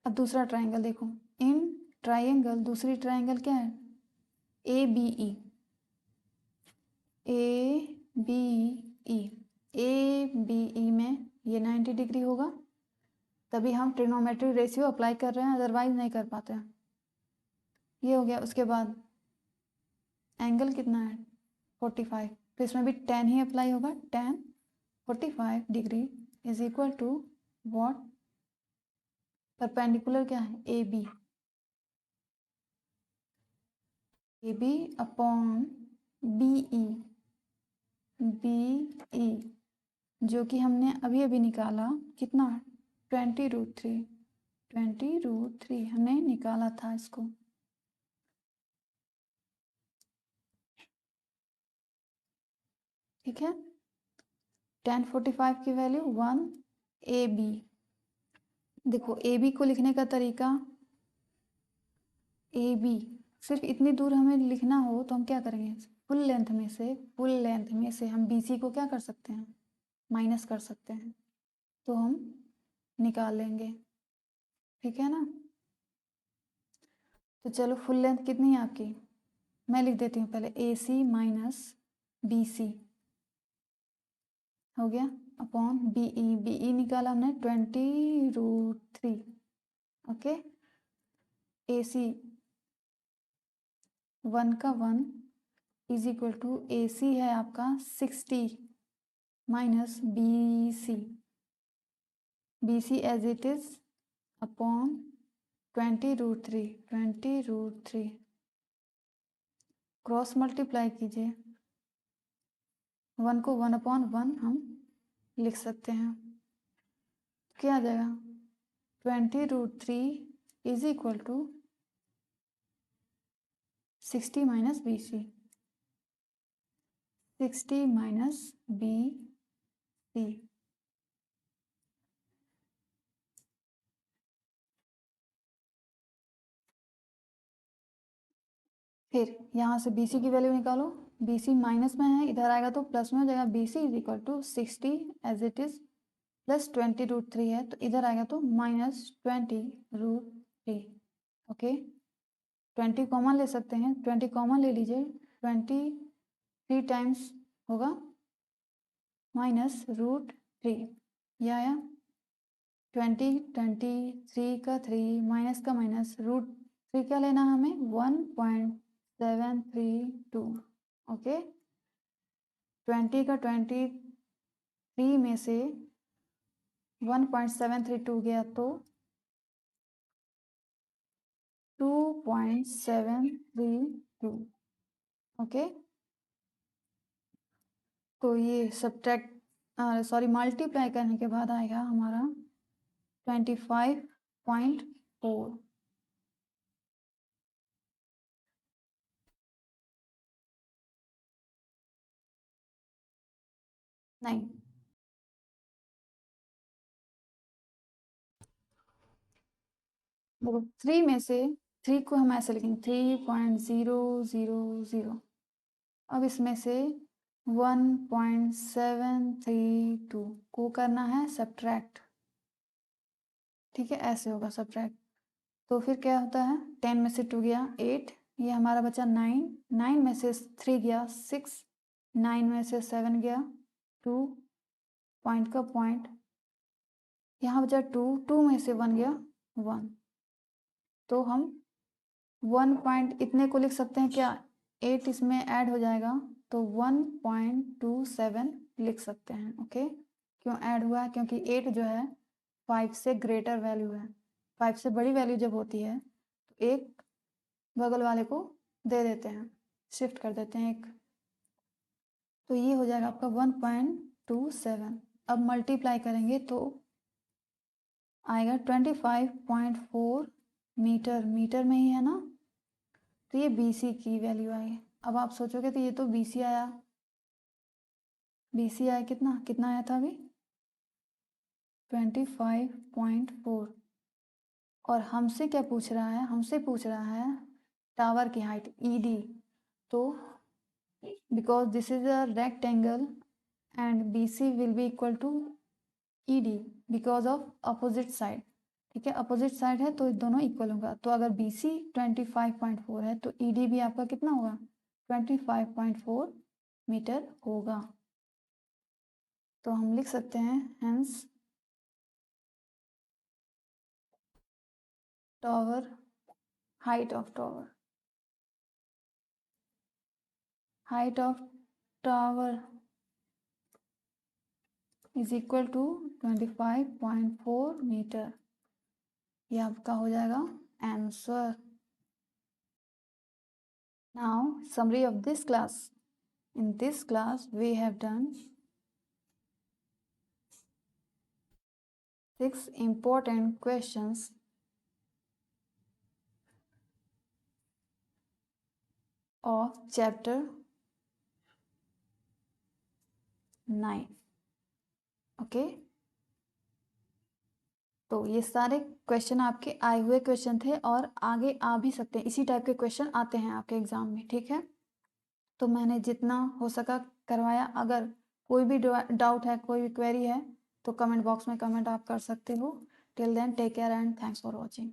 अब दूसरा ट्राइंगल देखो। इन ट्राइंगल, दूसरी ट्राइंगल क्या है? ABE, ABE, ABE में ये 90 डिग्री होगा, तभी हम ट्रिग्नोमेट्रिक रेशियो अप्लाई कर रहे हैं, अदरवाइज नहीं कर पाते हैं। ये हो गया। उसके बाद एंगल कितना है? 45, तो इसमें भी tan ही अप्लाई होगा। tan 45 degree is equal to what? Perpendicular क्या है? AB, AB upon BE, BE जो कि हमने अभी अभी निकाला। कितना? 20√3, 20√3 हमने निकाला था इसको। ठीक है। tan 45 की वैल्यू 1 AB। देखो AB को लिखने का तरीका, AB सिर्फ इतनी दूर हमें लिखना हो तो हम क्या करेंगे? फुल लेंथ में से हम BC को क्या कर सकते हैं? माइनस कर सकते हैं, तो हम निकाल लेंगे। ठीक है ना। तो चलो फुल लेंथ कितनी है आपकी? मैं लिख देती हूँ पहले, AC माइनस BC हो गया अपॉन BE निकाला हमने 20√3। ओके। AC 1 का 1 इज इक्वल टू AC है आपका 60 minus BC as it is upon 20√3 cross multiply कीजिए। 1 को 1/1 हम लिख सकते हैं। क्या आ जाएगा? 20√3 is equal to 60 minus BC, 60 minus BC। फिर यहाँ से BC की वैल्यू निकालो। BC माइनस में है, इधर आएगा तो प्लस में हो जाएगा। BC is equal to 60 as it is plus 20√3 है, तो इधर आएगा तो माइनस 20√3। ओके। 20 कॉमन ले सकते हैं, 20 कॉमन ले लीजिए। 23 टाइम्स होगा -√3। यह आया 23 का 3 माइनस का माइनस √3 क्या लेना है हमें? 1.732। ओके। 20 का 23 में से 1.732 गया तो 2.732। ओके। तो ये सब्ट्रैक्ट मल्टीप्लाई करने के बाद आएगा हमारा 25.4। नहीं, देखो 3 में से 3 को हम ऐसे लिखेंगे 3.000। अब इसमें से 1.732 को करना है सब्ट्रैक्ट। ठीक है, ऐसे होगा सब्ट्रैक्ट। तो फिर क्या होता है? 10 में से 2 गया 8, ये हमारा बचा 9, 9 में से 3 गया 6, 9 में से 7 गया 2, पॉइंट का पॉइंट, यहाँ बचा 2, 2 में से 1 गया 1। तो हम 1 पॉइंट इतने को लिख सकते हैं क्या? 8 इसमें ऐड हो जाएगा तो 1.27 लिख सकते हैं। ओके। क्यों ऐड हुआ है? क्योंकि 8 जो है 5 से ग्रेटर वैल्यू है। 5 से बड़ी वैल्यू जब होती है तो एक बगल वाले को दे देते हैं, शिफ्ट कर देते हैं एक। तो ये हो जाएगा आपका 1.27। अब मल्टीप्लाई करेंगे तो आएगा 25.4 मीटर, मीटर में ही है ना, तो ये BC की वैल्यू आई। अब आप सोचोगे तो ये तो BC आया, BC आया कितना कितना आया था अभी 25.4। और हमसे क्या पूछ रहा है, हमसे पूछ रहा है टावर की हाइट ED। तो because this is a rectangle and BC will be equal to ED because of opposite side. ठीक है, अपोजिट साइड है तो दोनों इक्वल होगा। तो अगर BC 25.4 है तो ED भी आपका कितना होगा 25.4 मीटर होगा। तो हम लिख सकते हैं hence tower height of tower is equal to 25.4 metre. ये आपका हो जाएगा answer. Now summary of this class. In this class we have done 6 important questions of chapter 9। Okay, तो ये सारे क्वेश्चन आपके आए हुए क्वेश्चन थे और आगे आ भी सकते हैं, इसी टाइप के क्वेश्चन आते हैं आपके एग्जाम में। ठीक है, तो मैंने जितना हो सका करवाया। अगर कोई भी डाउट है, कोई भी क्वेरी है तो कमेंट बॉक्स में कमेंट आप कर सकते हो। Till then take care and thanks for watching.